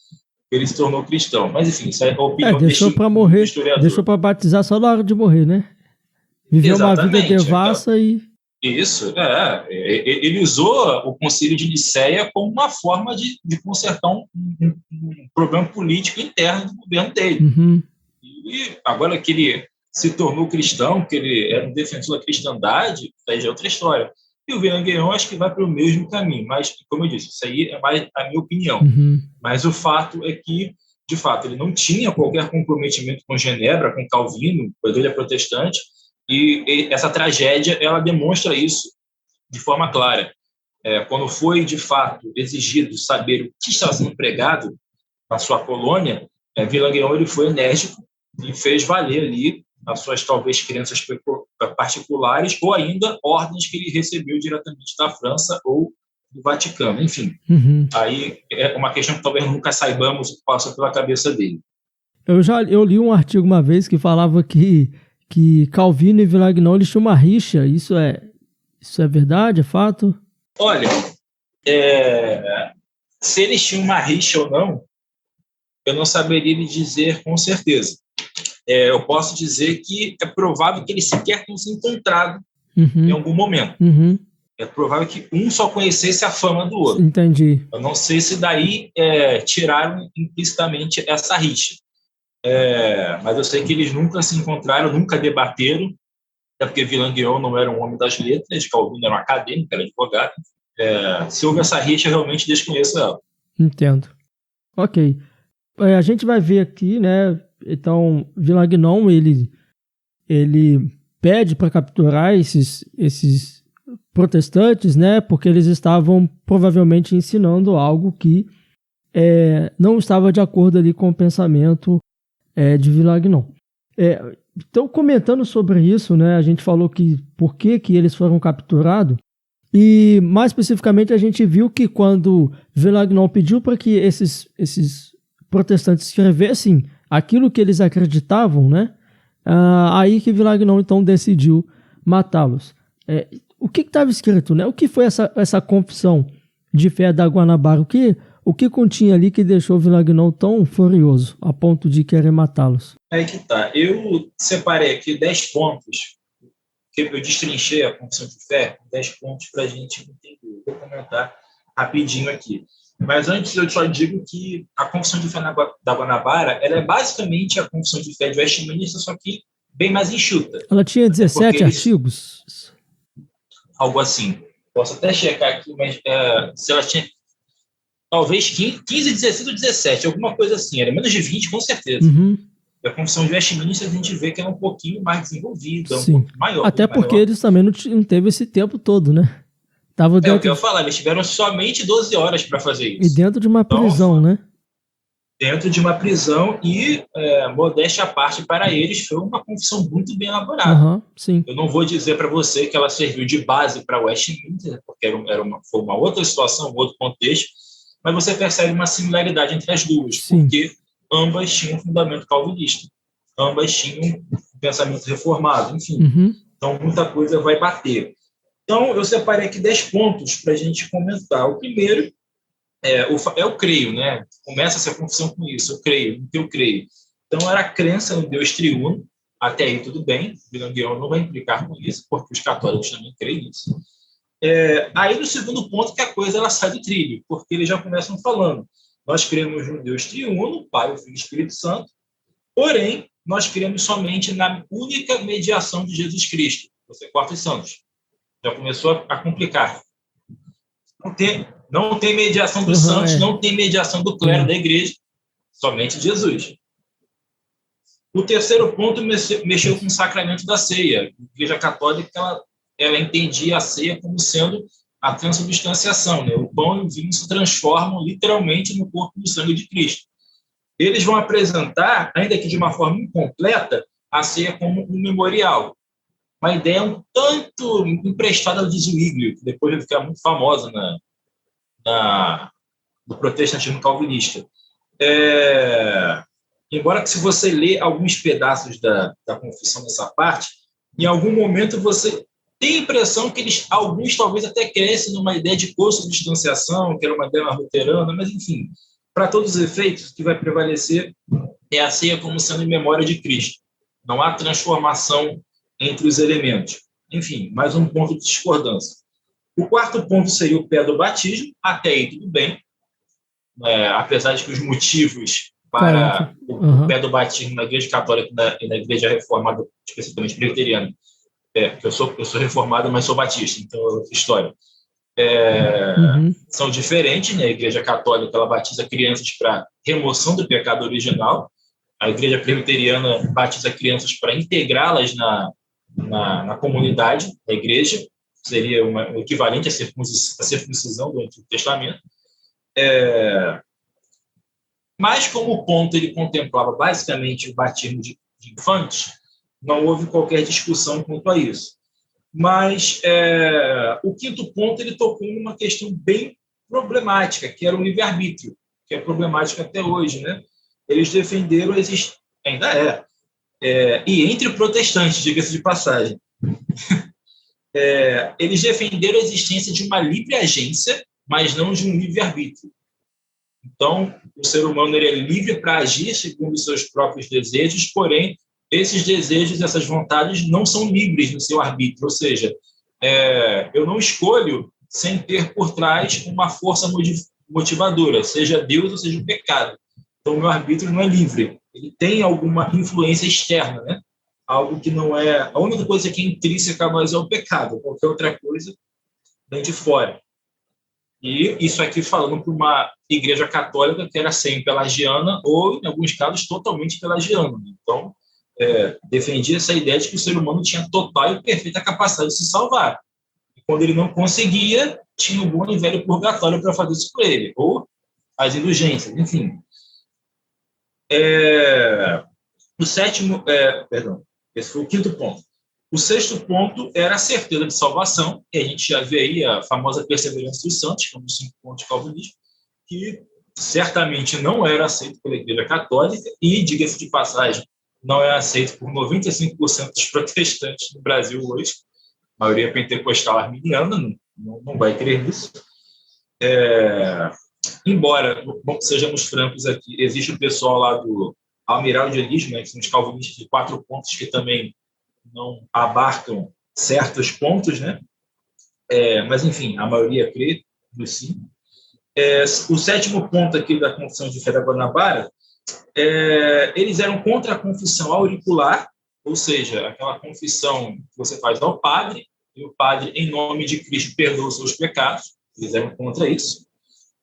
que ele se tornou cristão. Mas, enfim, isso é a opinião deixou para morrer, deixou para batizar só na hora de morrer, né? Viveu uma vida devassa Isso, ele usou o Concílio de Nicéia como uma forma de consertar um problema político interno do governo dele. E agora que ele se tornou cristão, que ele era um defensor da cristandade, aí já é outra história. E o Villegagnon acho que vai para o mesmo caminho, mas, como eu disse, isso aí é mais a minha opinião. Mas o fato é que, de fato, ele não tinha qualquer comprometimento com Genebra, com Calvino, pois ele é protestante, e essa tragédia ela demonstra isso de forma clara. Quando foi, de fato, exigido saber o que estava sendo pregado na sua colônia, Villegagnon ele foi enérgico e fez valer ali as suas, talvez, crenças particulares ou ainda ordens que ele recebeu diretamente da França ou do Vaticano. Enfim, aí é uma questão que talvez nunca saibamos o que passa pela cabeça dele. Eu li um artigo uma vez que falava que Calvino e Villegagnon eles tinham uma rixa. Isso é verdade? É fato? Olha, se eles tinham uma rixa ou não, eu não saberia lhe dizer com certeza. Eu posso dizer que é provável que eles sequer tenham se encontrado em algum momento. É provável que um só conhecesse a fama do outro. Entendi. Eu não sei se daí tiraram implicitamente essa rixa. Mas eu sei que eles nunca se encontraram, nunca debateram, até porque Villegagnon não era um homem das letras, Calvino era um acadêmico, era advogado. Se houve essa rixa, eu realmente desconheço ela. Entendo. Ok. A gente vai ver aqui, né? Então, Villagnon, ele pede para capturar esses protestantes, né? Porque eles estavam provavelmente ensinando algo que não estava de acordo ali com o pensamento de Villagnon. Então, comentando sobre isso, né? A gente falou que por que eles foram capturados. E, mais especificamente, a gente viu que quando Villagnon pediu para que esses protestantes escrevessem aquilo que eles acreditavam, né? Aí que Villagnon, então, decidiu matá-los. O que estava escrito, né? O que foi essa confissão de fé da Guanabara? O que continha ali que deixou Villagnon tão furioso, a ponto de querer matá-los? Aí que tá. Eu separei aqui 10 pontos, que eu destrinchei a confissão de fé, 10 pontos para a gente entender. Vou comentar rapidinho aqui. Mas antes eu só digo que a confissão de fé da Guanabara, ela é basicamente a confissão de fé de Westminster, só que bem mais enxuta. Ela tinha 17 artigos? Algo assim. Posso até checar aqui, mas se ela tinha talvez 15, 16 ou 17, alguma coisa assim. Era menos de 20, com certeza. Uhum. E a confissão de Westminster a gente vê que ela é um pouquinho mais desenvolvida, Sim. um pouco maior. Até porque eles também não teve esse tempo todo, né? O que eu ia falar, eles tiveram somente 12 horas para fazer isso. E dentro de uma prisão, né? Dentro de uma prisão e, modéstia à parte, para eles, foi uma confissão muito bem elaborada. Uhum, sim. Eu não vou dizer para você que ela serviu de base para Westminster, porque foi uma outra situação, um outro contexto, mas você percebe uma similaridade entre as duas, sim, porque ambas tinham um fundamento calvinista, ambas tinham um pensamento reformado, enfim. Uhum. Então, muita coisa vai bater. Então, eu separei aqui 10 pontos para a gente comentar. O primeiro eu creio, né? Começa essa confissão com isso, eu creio, no que eu creio. Então, era a crença no Deus triuno, até aí tudo bem, Villagnon não vai implicar com isso, porque os católicos também creem nisso. Aí, no segundo ponto, que a coisa ela sai do trilho, porque eles já começam falando, nós cremos no Deus triuno, Pai, o Filho e o Espírito Santo, porém, nós cremos somente na única mediação de Jesus Cristo, você corta os santos. Já começou a complicar. Não tem mediação dos santos, não tem mediação do clero da igreja, somente Jesus. O terceiro ponto mexeu com o sacramento da ceia. A Igreja Católica ela entendia a ceia como sendo a transubstanciação, né? O pão e o vinho se transformam literalmente no corpo e no sangue de Cristo. Eles vão apresentar, ainda que de uma forma incompleta, a ceia como um memorial. Uma ideia um tanto emprestada de Zwinglio, que depois vai ficar muito famosa no protestantismo calvinista. Embora que se você ler alguns pedaços da confissão dessa parte, em algum momento você tem a impressão que alguns talvez até crescem numa ideia de consubstanciação, que era uma ideia luterana, mas enfim, para todos os efeitos, o que vai prevalecer é a ceia como sendo em memória de Cristo. Não há transformação entre os elementos. Enfim, mais um ponto de discordância. O quarto ponto seria o pé do batismo. Até aí tudo bem. Apesar de que os motivos para o pé do batismo na Igreja Católica e na Igreja Reformada, especificamente presbiteriana, porque eu sou reformado, mas sou batista, então é outra história. São diferentes, né? A Igreja Católica ela batiza crianças para remoção do pecado original. A Igreja Presbiteriana batiza crianças para integrá-las na comunidade da igreja, seria o equivalente à circuncisão do Antigo Testamento. Mas, como o ponto ele contemplava basicamente o batismo de infantes, não houve qualquer discussão quanto a isso. Mas o quinto ponto ele tocou numa questão bem problemática, que era o livre-arbítrio, que é problemática até hoje, né? Eles defenderam ainda e entre protestantes, diga-se de passagem, eles defenderam a existência de uma livre agência, mas não de um livre-arbítrio. Então, o ser humano ele é livre para agir segundo os seus próprios desejos, porém, esses desejos, essas vontades não são livres no seu arbítrio, ou seja, eu não escolho sem ter por trás uma força motivadora, seja Deus ou seja o pecado. Então, o meu arbítrio não é livre, ele tem alguma influência externa, né? Algo que não é... A única coisa que é intrínseca a nós é o pecado, qualquer outra coisa vem de fora. E isso aqui falando para Igreja Católica, que era semi-pelagiana ou, em alguns casos, totalmente pelagiana. Então, defendia essa ideia de que o ser humano tinha total e perfeita capacidade de se salvar. E quando ele não conseguia, tinha o bom e velho purgatório para fazer isso por ele, ou as indulgências, enfim. Esse foi o quinto ponto. O sexto ponto era a certeza de salvação, e a gente já vê aí a famosa perseverança dos santos, que é um dos 5 pontos de calvinismo, que certamente não era aceito pela Igreja Católica e, diga-se de passagem, não é aceito por 95% dos protestantes no Brasil hoje. A maioria pentecostal arminiana não vai crer nisso. Embora, sejamos francos aqui, existe o pessoal lá do almiraldianismo, né, que são os calvinistas de 4 pontos, que também não abarcam certos pontos, né? Mas, enfim, a maioria crê no sim. O sétimo ponto aqui da Confissão de Fé da Guanabara, eles eram contra a confissão auricular, ou seja, aquela confissão que você faz ao padre, e o padre, em nome de Cristo, perdoa os seus pecados. Eles eram contra isso.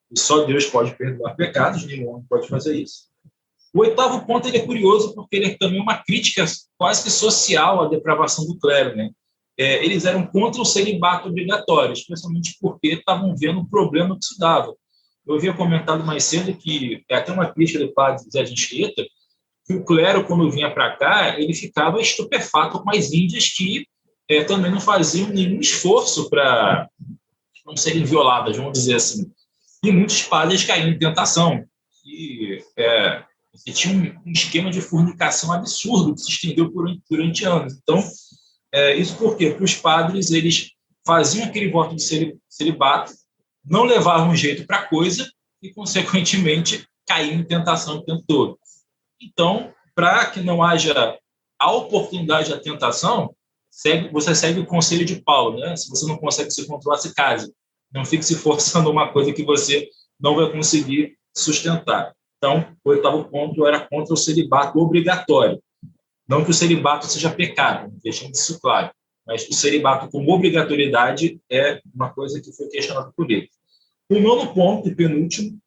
E só Deus pode perdoar pecados, nenhum homem pode fazer isso. O oitavo ponto ele é curioso porque ele é também uma crítica quase que social à depravação do clero, né? Eles eram contra o celibato obrigatório, especialmente porque estavam vendo o problema que isso dava. Eu havia comentado mais cedo que é até uma crítica do padre Zé de Anchieta, que o clero, quando vinha para cá, ele ficava estupefato com as índias que também não faziam nenhum esforço para não serem violadas, vamos dizer assim. E muitos padres caíam em tentação. E tinha um esquema de fornicação absurdo que se estendeu durante anos. Então, isso por quê? Porque os padres eles faziam aquele voto de celibato, não levavam jeito para a coisa e, consequentemente, caíam em tentação o tempo todo. Então, para que não haja a oportunidade da tentação, você segue o conselho de Paulo, né? Se você não consegue se controlar, se case. Não fique se forçando uma coisa que você não vai conseguir sustentar. Então, o oitavo ponto era contra o celibato obrigatório. Não que o celibato seja pecado, deixando isso claro, mas o celibato como obrigatoriedade é uma coisa que foi questionada por ele. O nono ponto, e penúltimo,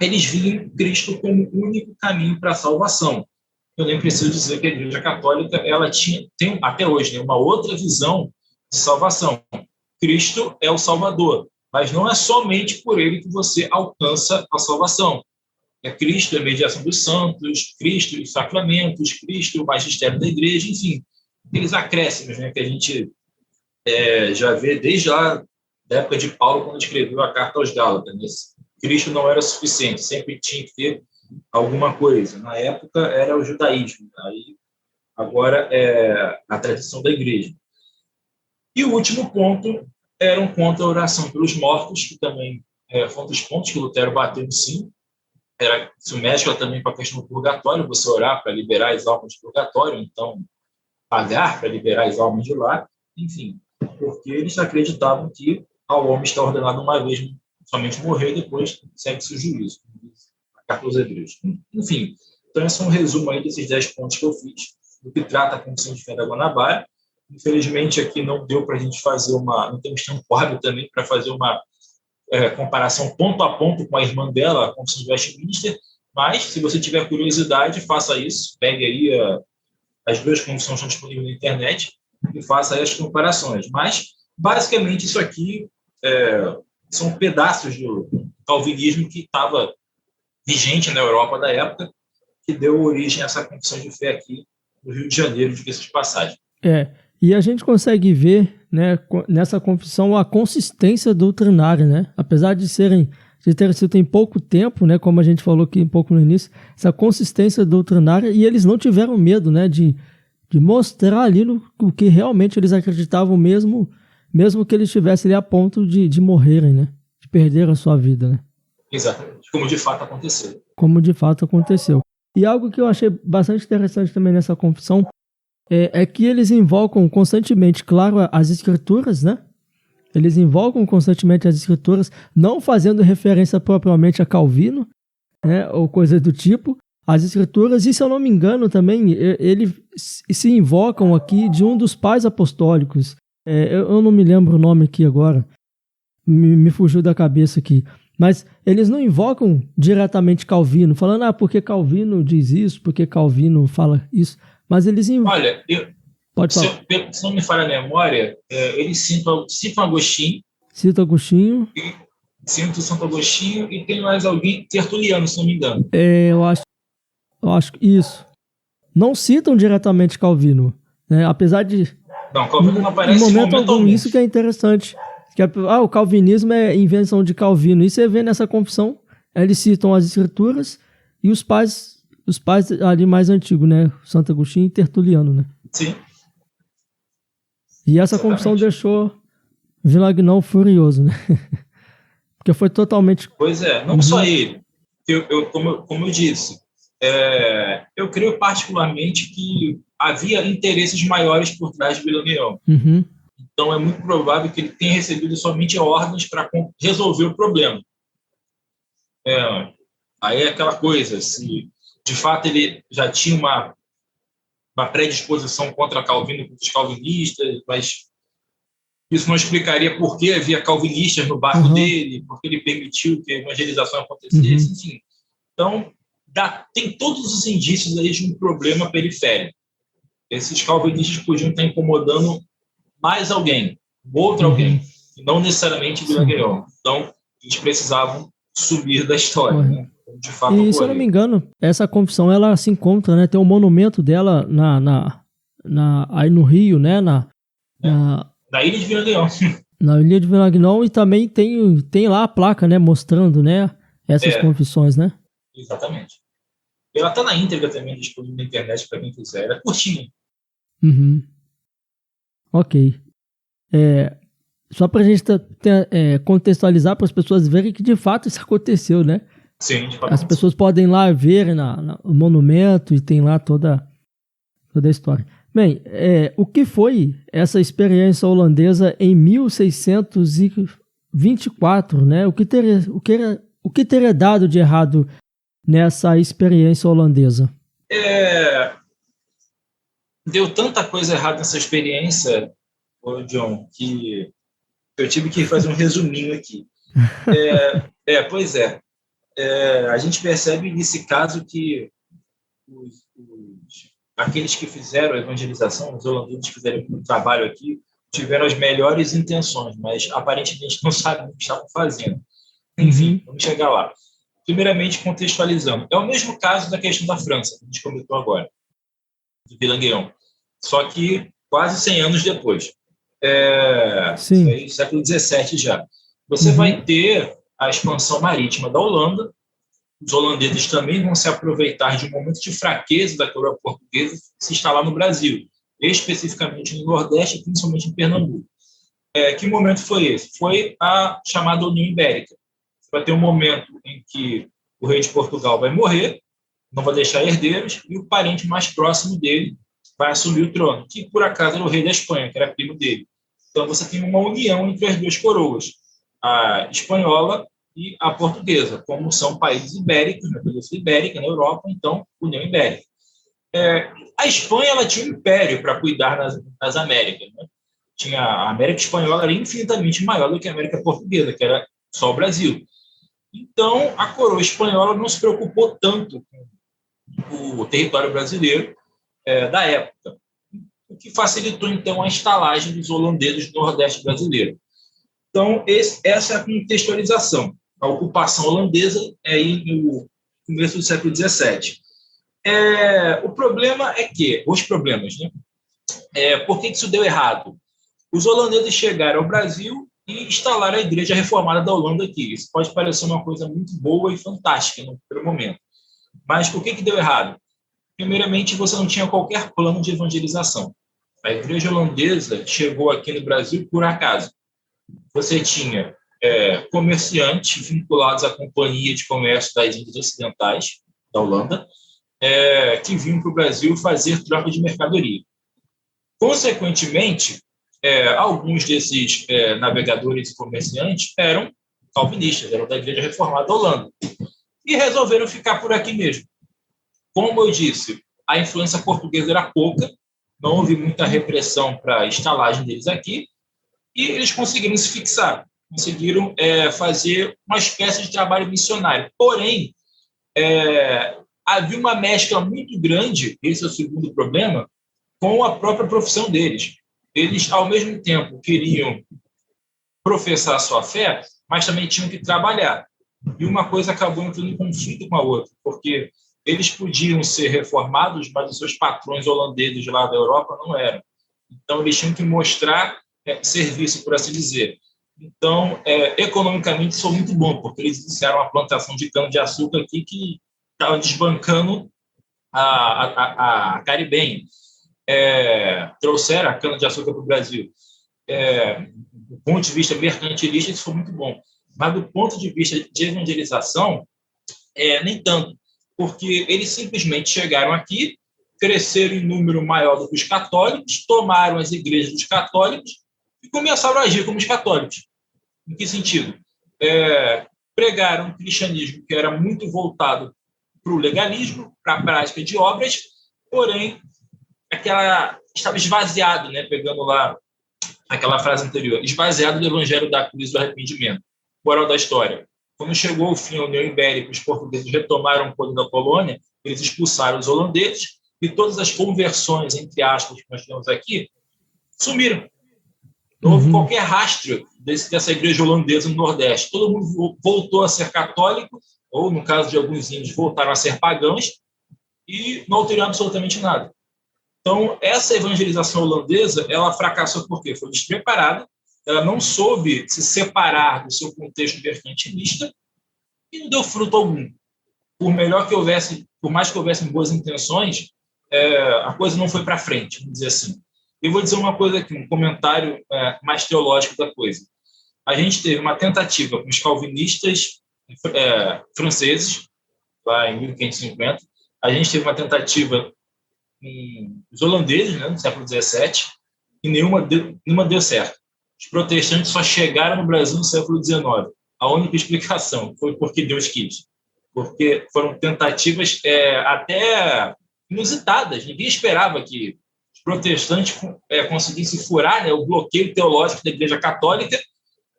eles viam Cristo como o único caminho para a salvação. Eu nem preciso dizer que a Igreja Católica ela tem até hoje, né, uma outra visão de salvação. Cristo é o Salvador, mas não é somente por ele que você alcança a salvação. Cristo, a mediação dos santos, Cristo, os sacramentos, Cristo, o magistério da igreja, enfim, aqueles acréscimos, né, que a gente já vê desde lá da época de Paulo, quando escreveu a carta aos Gálatas. Né? Cristo não era suficiente, sempre tinha que ter alguma coisa. Na época era o judaísmo, aí agora é a tradição da igreja. E o último ponto era contra a oração pelos mortos, que também foi um dos pontos que Lutero bateu no sim. Isso mescla também com a questão do purgatório, você orar para liberar as almas do purgatório, então pagar para liberar as almas de lá, enfim, porque eles acreditavam que ao homem está ordenado uma vez somente morrer e depois segue-se o juízo, a carta aos Hebreus. Enfim, então esse é um resumo aí desses 10 pontos que eu fiz, do que trata a Confissão de Fé da Guanabara. Infelizmente aqui não deu para a gente fazer não temos tempo hábil também para fazer uma comparação ponto a ponto com a irmã dela, a Confissão de Westminster, mas se você tiver curiosidade, faça isso, pegue aí as duas confissões estão disponíveis na internet e faça aí as comparações. Mas, basicamente, isso aqui são pedaços do calvinismo que estava vigente na Europa da época, que deu origem a essa confissão de fé aqui no Rio de Janeiro, de de passagem. E a gente consegue ver, né, nessa confissão a consistência doutrinária, né? Apesar de ter sido em pouco tempo, né, como a gente falou aqui um pouco no início, essa consistência doutrinária, e eles não tiveram medo, né, de mostrar ali o que realmente eles acreditavam mesmo que eles estivessem ali a ponto de morrerem, né, de perder a sua vida, né? Exatamente, como de fato aconteceu. Como de fato aconteceu. E algo que eu achei bastante interessante também nessa confissão é que eles invocam constantemente, claro, as escrituras, né? Eles invocam constantemente as escrituras, não fazendo referência propriamente a Calvino, né, ou coisa do tipo, as escrituras, e se eu não me engano também, eles se invocam aqui de um dos pais apostólicos. Eu não me lembro o nome aqui agora, me fugiu da cabeça aqui, Mas eles não invocam diretamente Calvino, falando, porque Calvino diz isso, porque Calvino fala isso. Mas eles invocam. Olha, Pode falar. se não me falha a memória, eles citam Agostinho. Cita Agostinho. Citam Santo Agostinho e tem mais alguém, Tertuliano, se não me engano. Eu acho que isso. Não citam diretamente Calvino, né? Apesar de... Não, Calvino não aparece em momento algum. Isso que é interessante. O calvinismo é invenção de Calvino. E você vê nessa confissão, eles citam as escrituras e os pais ali mais antigos, né? Santo Agostinho e Tertuliano, né? Sim. E essa confissão deixou Vilagnão furioso, né? Porque foi totalmente... Pois é, não só ele. Como eu disse, eu creio particularmente que havia interesses maiores por trás de Vilagnão. Uhum. Então, é muito provável que ele tenha recebido somente ordens para resolver o problema. Aí é aquela coisa, se de fato ele já tinha uma predisposição contra Calvino, contra os calvinistas, mas isso não explicaria por que havia calvinistas no barco dele, porque ele permitiu que a evangelização acontecesse, enfim. Então, tem todos os indícios aí de um problema periférico. Esses calvinistas podiam estar incomodando mais alguém, outro alguém, e não necessariamente Vilagnão. Então, eles precisavam subir da história, né? De fato, e se eu não me engano, essa confissão ela se encontra, né? Tem um monumento dela aí no Rio, né? Na Ilha de Vilagnão. Na Ilha de Vilagnão, e também tem lá a placa, né? Mostrando, né? Essas confissões, né? Exatamente. Ela está na íntegra também, disponível na internet para quem quiser. Ela é curtinha. Ok. Só para a gente contextualizar, para as pessoas verem que de fato isso aconteceu, né? Sim, de fato. As pessoas podem ir lá ver no monumento e tem lá toda a história. Bem, o que foi essa experiência holandesa em 1624, né? O que teria dado de errado nessa experiência holandesa? Deu tanta coisa errada nessa experiência, John, que eu tive que fazer um resuminho aqui. Pois é. A gente percebe nesse caso que aqueles que fizeram a evangelização, os holandeses que fizeram o trabalho aqui, tiveram as melhores intenções, mas aparentemente não sabem o que estavam fazendo. Enfim, vamos chegar lá. Primeiramente, contextualizando. É o mesmo caso da questão da França, que a gente comentou agora, de Vilagnão. Só que quase 100 anos depois. Século XVII já. Você vai ter a expansão marítima da Holanda. Os holandeses também vão se aproveitar de um momento de fraqueza da coroa portuguesa se instalar no Brasil, especificamente no Nordeste, principalmente em Pernambuco. Que momento foi esse? Foi a chamada União Ibérica. Vai ter um momento em que o rei de Portugal vai morrer, não vai deixar herdeiros, e o parente mais próximo dele vai assumir o trono, que por acaso era o rei da Espanha, que era primo dele. Então você tem uma união entre as duas coroas, a espanhola e a portuguesa, como são países ibéricos, na Península Ibérica, na Europa, então, União Ibérica. A Espanha ela tinha um império para cuidar nas Américas. Né? A América Espanhola era infinitamente maior do que a América Portuguesa, que era só o Brasil. Então, a coroa espanhola não se preocupou tanto com o território brasileiro da época, o que facilitou, então, a estalagem dos holandeses no Nordeste brasileiro. Então, essa é a contextualização. A ocupação holandesa aí no começo do século XVII. O problema é que... Os problemas, né? Por que isso deu errado? Os holandeses chegaram ao Brasil e instalaram a Igreja Reformada da Holanda aqui. Isso pode parecer uma coisa muito boa e fantástica no primeiro momento. Mas por que deu errado? Primeiramente, você não tinha qualquer plano de evangelização. A Igreja holandesa chegou aqui no Brasil por acaso. Você tinha comerciantes vinculados à Companhia de Comércio das Índias Ocidentais, da Holanda, que vinham para o Brasil fazer troca de mercadoria. Consequentemente, alguns desses navegadores e comerciantes eram calvinistas, eram da Igreja Reformada da Holanda, e resolveram ficar por aqui mesmo. Como eu disse, a influência portuguesa era pouca, não houve muita repressão para a estalagem deles aqui, e eles conseguiram se fixar. conseguiram fazer uma espécie de trabalho missionário. Porém, havia uma mescla muito grande, esse é o segundo problema, com a própria profissão deles. Eles, ao mesmo tempo, queriam professar a sua fé, mas também tinham que trabalhar. E uma coisa acabou entrando em conflito com a outra, porque eles podiam ser reformados, mas os seus patrões holandeses lá da Europa não eram. Então, eles tinham que mostrar serviço, por assim dizer. Então, economicamente, isso foi muito bom, porque eles iniciaram uma plantação de cana-de-açúcar aqui que estava desbancando a Caribenha. Trouxeram a cana-de-açúcar para o Brasil. Do ponto de vista mercantilista, isso foi muito bom. Mas, do ponto de vista de evangelização, nem tanto, porque eles simplesmente chegaram aqui, cresceram em número maior do que os católicos, tomaram as igrejas dos católicos e começaram a agir como os católicos. Em que sentido? Pregaram um cristianismo que era muito voltado para o legalismo, para a prática de obras, porém, estava esvaziado, né? Pegando lá aquela frase anterior, esvaziado do evangelho da cruz do arrependimento. Moral da história. Quando chegou o fim da União Ibérica, os portugueses retomaram o poder da Polônia, eles expulsaram os holandeses e todas as conversões, entre aspas, que nós temos aqui, sumiram. Não houve qualquer rastro dessa igreja holandesa no Nordeste. Todo mundo voltou a ser católico, ou, no caso de alguns índios, voltaram a ser pagãos e não alteraram absolutamente nada. Então, essa evangelização holandesa, ela fracassou porque foi despreparada, ela não soube se separar do seu contexto mercantilista e não deu fruto algum. Por mais que houvessem boas intenções, a coisa não foi para frente, vamos dizer assim. Eu vou dizer uma coisa aqui, um comentário mais teológico da coisa. A gente teve uma tentativa com os calvinistas franceses, lá em 1550. A gente teve uma tentativa com os holandeses, né, no século XVII, e nenhuma deu certo. Os protestantes só chegaram no Brasil no século XIX. A única explicação foi porque Deus quis. Porque foram tentativas até inusitadas. Ninguém esperava que os protestantes conseguissem furar, né, o bloqueio teológico da Igreja Católica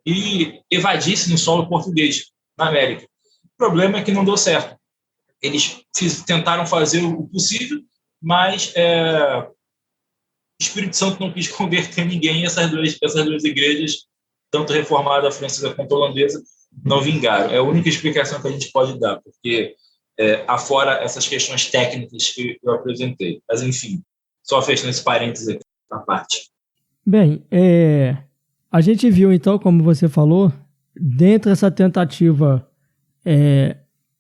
e evadissem no solo português, na América. O problema é que não deu certo. Eles tentaram fazer o possível, mas o Espírito Santo não quis converter ninguém, e essas duas igrejas, tanto reformada francesa quanto holandesa, não vingaram. É a única explicação que a gente pode dar, porque afora essas questões técnicas que eu apresentei. Mas, enfim, só fechando esse parênteses aqui na parte. Bem, a gente viu, então, como você falou, dentro dessa tentativa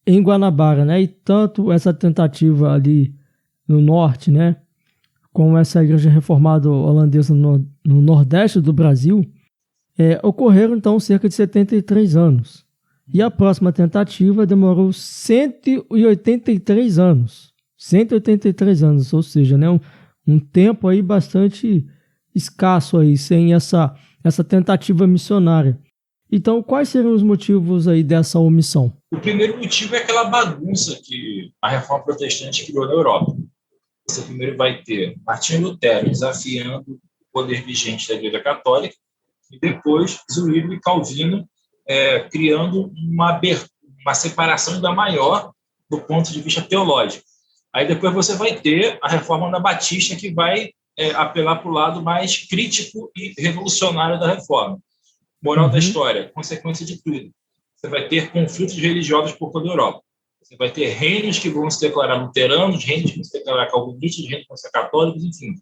em Guanabara, né, e tanto essa tentativa ali no norte, né, com essa igreja reformada holandesa no nordeste do Brasil, ocorreram, então, cerca de 73 anos. E a próxima tentativa demorou 183 anos. 183 anos, ou seja, né, um tempo aí bastante escasso aí, sem essa tentativa missionária. Então, quais seriam os motivos aí dessa omissão? O primeiro motivo é aquela bagunça que a reforma protestante criou na Europa. Você primeiro vai ter Martinho Lutero desafiando o poder vigente da Igreja Católica e depois Zwingli e Calvino criando uma separação ainda maior do ponto de vista teológico. Aí depois você vai ter a reforma anabatista que vai apelar para o lado mais crítico e revolucionário da reforma. Moral da história, consequência de tudo. Você vai ter conflitos religiosos por toda a Europa. Você vai ter reinos que vão se declarar luteranos, reinos que vão se declarar calvinistas, reinos que vão ser católicos, enfim.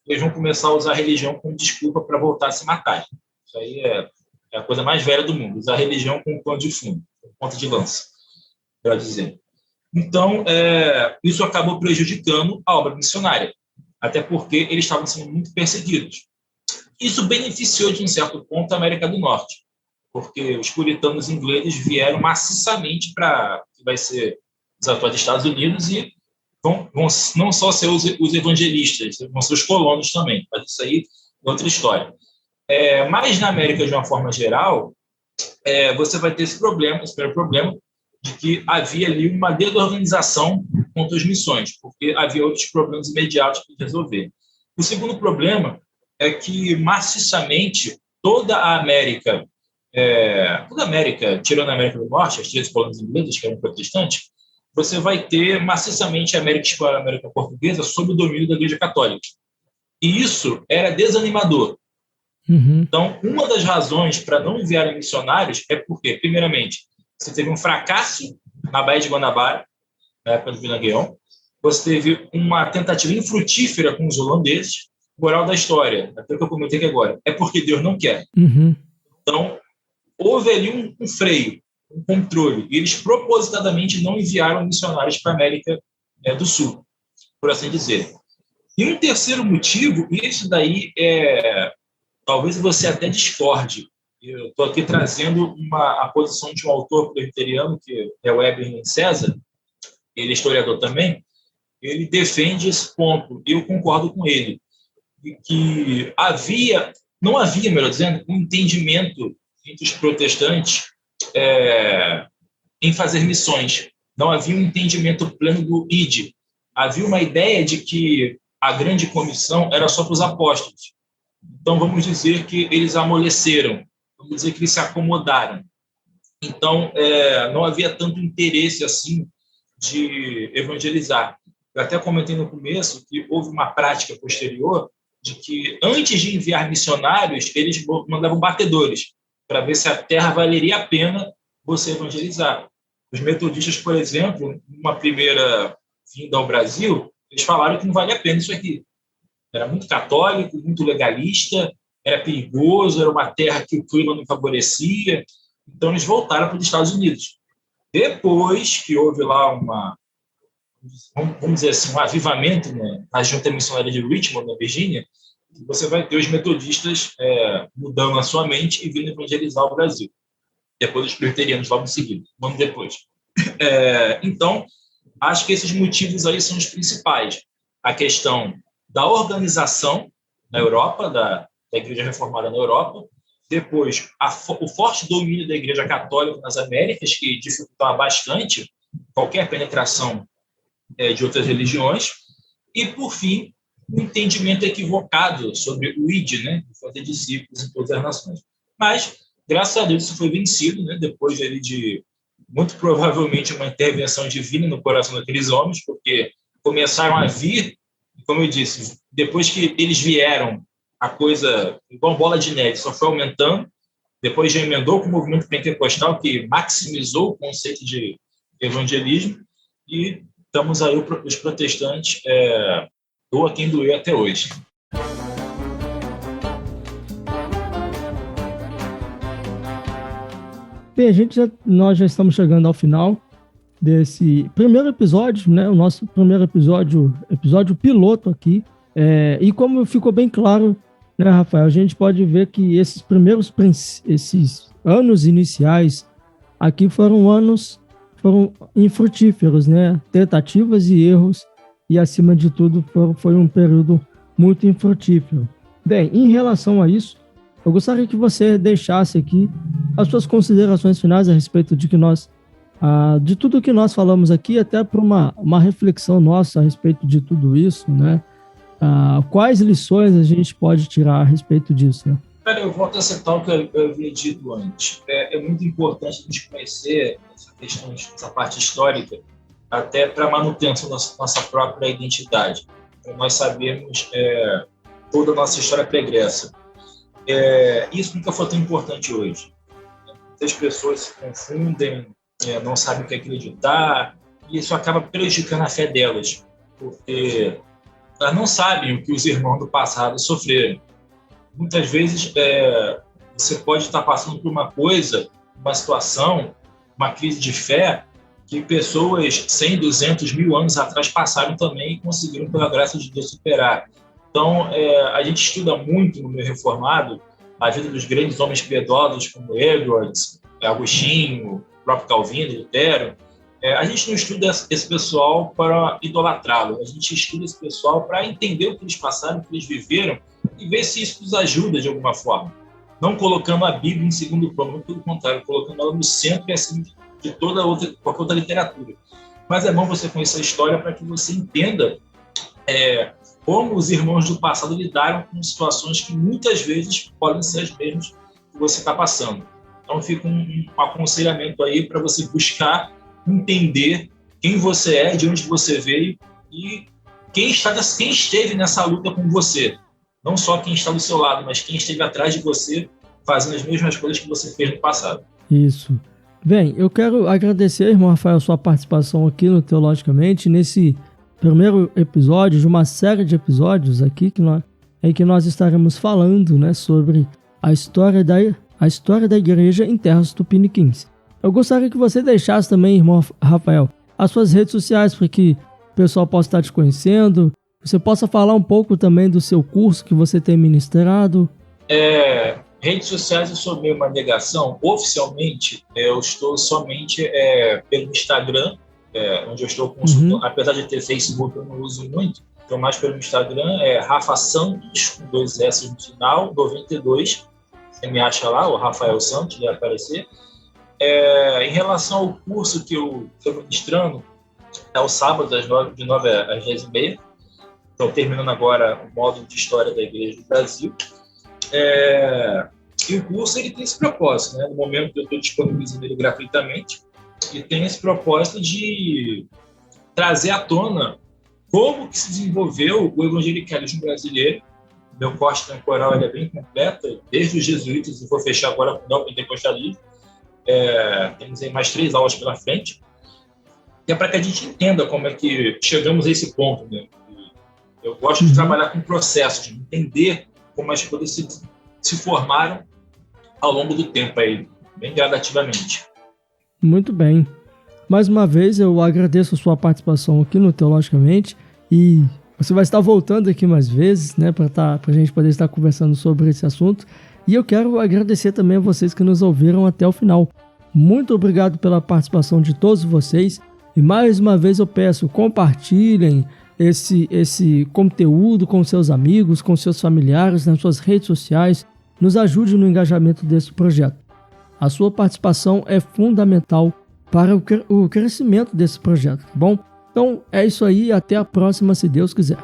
Eles vão começar a usar a religião como desculpa para voltar a se matar. Isso aí é a coisa mais velha do mundo, usar a religião como pano de fundo, ponta de lança, para dizer. Então, isso acabou prejudicando a obra missionária, até porque eles estavam sendo muito perseguidos. Isso beneficiou, de um certo ponto, a América do Norte, porque os puritanos ingleses vieram maciçamente para que vai ser os atuais Estados Unidos e vão não só ser os evangelistas, vão ser os colonos também, mas isso aí é outra história. Mas na América, de uma forma geral, você vai ter esse primeiro problema, de que havia ali uma desorganização quanto às missões, porque havia outros problemas imediatos para resolver. O segundo problema é que, maciçamente, toda a América toda a América, tirando a América do Norte, as 13 colônias inglesas, que eram protestantes, você vai ter maciçamente a América Hispânica e a América Portuguesa sob o domínio da Igreja Católica. E isso era desanimador. Então, uma das razões para não enviarem missionários é porque, primeiramente, você teve um fracasso na Baía de Guanabara, na época do Vila-Guião. Você teve uma tentativa infrutífera com os holandeses. Moral da história, aquilo que eu comentei aqui agora, é porque Deus não quer. Então, houve ali um freio, um controle, e eles propositadamente não enviaram missionários para a América do Sul, por assim dizer. E um terceiro motivo, e esse daí talvez você até discorde, eu estou aqui trazendo a posição de um autor presbiteriano, que é o Eber César, ele é historiador também, ele defende esse ponto, e eu concordo com ele, de que não havia, melhor dizendo, um entendimento entre os protestantes em fazer missões. Não havia um entendimento pleno do ID. Havia uma ideia de que a grande comissão era só para os apóstolos. Então, vamos dizer que eles amoleceram, vamos dizer que eles se acomodaram. Então, não havia tanto interesse assim de evangelizar. Eu até comentei no começo que houve uma prática posterior de que, antes de enviar missionários, eles mandavam batedores para ver se a terra valeria a pena você evangelizar. Os metodistas, por exemplo, numa primeira vinda ao Brasil, eles falaram que não valia a pena isso aqui. Era muito católico, muito legalista, era perigoso, era uma terra que o clima não favorecia. Então, eles voltaram para os Estados Unidos. Depois que houve lá vamos dizer assim, um avivamento na junta missionária de Richmond, na Virgínia, você vai ter os metodistas mudando a sua mente e vindo evangelizar o Brasil. Depois os presbiterianos logo em seguida, um ano depois. Então, acho que esses motivos aí são os principais. A questão da organização na Europa, da Igreja Reformada na Europa, depois o forte domínio da Igreja Católica nas Américas, que dificultava bastante qualquer penetração de outras religiões, e, por fim, um entendimento equivocado sobre o ID, né, de fazer discípulos em todas as nações. Mas, graças a Deus, isso foi vencido, né, depois de, muito provavelmente, uma intervenção divina no coração daqueles homens, porque começaram a vir, como eu disse, depois que eles vieram, a coisa, igual bola de neve, só foi aumentando, depois já emendou com o movimento pentecostal, que maximizou o conceito de evangelismo, e estamos aí, os protestantes, doa quem doer até hoje. Bem, nós já estamos chegando ao final desse primeiro episódio, né? O nosso primeiro episódio piloto aqui. E como ficou bem claro, né, Rafael, a gente pode ver que esses anos iniciais aqui foram infrutíferos, né? Tentativas e erros, e acima de tudo foi um período muito infrutífero. Bem, em relação a isso, eu gostaria que você deixasse aqui as suas considerações finais a respeito de tudo que nós falamos aqui, até para uma reflexão nossa a respeito de tudo isso, né? Quais lições a gente pode tirar a respeito disso, né? Eu volto a citar o que eu havia dito antes. É muito importante a gente conhecer essa parte histórica, até para a manutenção da nossa própria identidade, para nós sabermos toda a nossa história pregressa. Isso nunca foi tão importante hoje. Muitas pessoas se confundem, não sabem o que acreditar, e isso acaba prejudicando a fé delas, porque elas não sabem o que os irmãos do passado sofreram. Muitas vezes você pode estar passando por uma situação, uma crise de fé, que pessoas 100, 200, 1000 anos atrás passaram também e conseguiram, pela graça de Deus, superar. Então, a gente estuda muito no meio reformado a vida dos grandes homens piedosos como Edwards, Agostinho, o próprio Calvino, Lutero. A gente não estuda esse pessoal para idolatrá-lo, a gente estuda esse pessoal para entender o que eles passaram, o que eles viveram, e ver se isso nos ajuda de alguma forma. Não colocando a Bíblia em segundo plano, muito pelo contrário, colocando ela no centro e acima de qualquer outra literatura. Mas é bom você conhecer a história para que você entenda como os irmãos do passado lidaram com situações que muitas vezes podem ser as mesmas que você está passando. Então fica um aconselhamento aí para você buscar entender quem você é, de onde você veio e quem esteve nessa luta com você. Não só quem está do seu lado, mas quem esteve atrás de você fazendo as mesmas coisas que você fez no passado. Isso. Bem, eu quero agradecer, irmão Rafael, sua participação aqui no Teologicamente, nesse primeiro episódio de uma série de episódios aqui que nós estaremos falando, né, sobre a história da igreja em terras tupiniquins. Eu gostaria que você deixasse também, irmão Rafael, as suas redes sociais para que o pessoal possa estar te conhecendo, você possa falar um pouco também do seu curso que você tem ministrado. Redes sociais eu sou meio uma negação. Oficialmente, eu estou somente pelo Instagram, onde eu estou consultando. Apesar de ter Facebook, eu não uso muito. Então, mais pelo Instagram, Rafa Santos, com 2 S no final, 92. Você me acha lá, o Rafael Santos, vai aparecer. Em relação ao curso que eu estou ministrando, é o sábado, de 9 às 10h30. Estou terminando agora o módulo de História da Igreja do Brasil. E o curso ele tem esse propósito, né? No momento que eu estou disponibilizando ele gratuitamente, e tem esse propósito de trazer à tona como que se desenvolveu o evangelicalismo brasileiro. Meu corte temporal é bem completo, desde os jesuítas, e vou fechar agora com o neopentecostalismo. Temos aí mais 3 aulas pela frente. E é para que a gente entenda como é que chegamos a esse ponto, né? Eu gosto de trabalhar com processo, de entender como as coisas se formaram ao longo do tempo, aí, bem gradativamente. Muito bem. Mais uma vez, eu agradeço a sua participação aqui no Teologicamente, e você vai estar voltando aqui mais vezes, né, para a gente poder estar conversando sobre esse assunto. E eu quero agradecer também a vocês que nos ouviram até o final. Muito obrigado pela participação de todos vocês. E mais uma vez eu peço, compartilhem esse conteúdo com seus amigos, com seus familiares, nas suas redes sociais. Nos ajude no engajamento desse projeto. A sua participação é fundamental para o crescimento desse projeto, tá bom? Então é isso aí, até a próxima, se Deus quiser.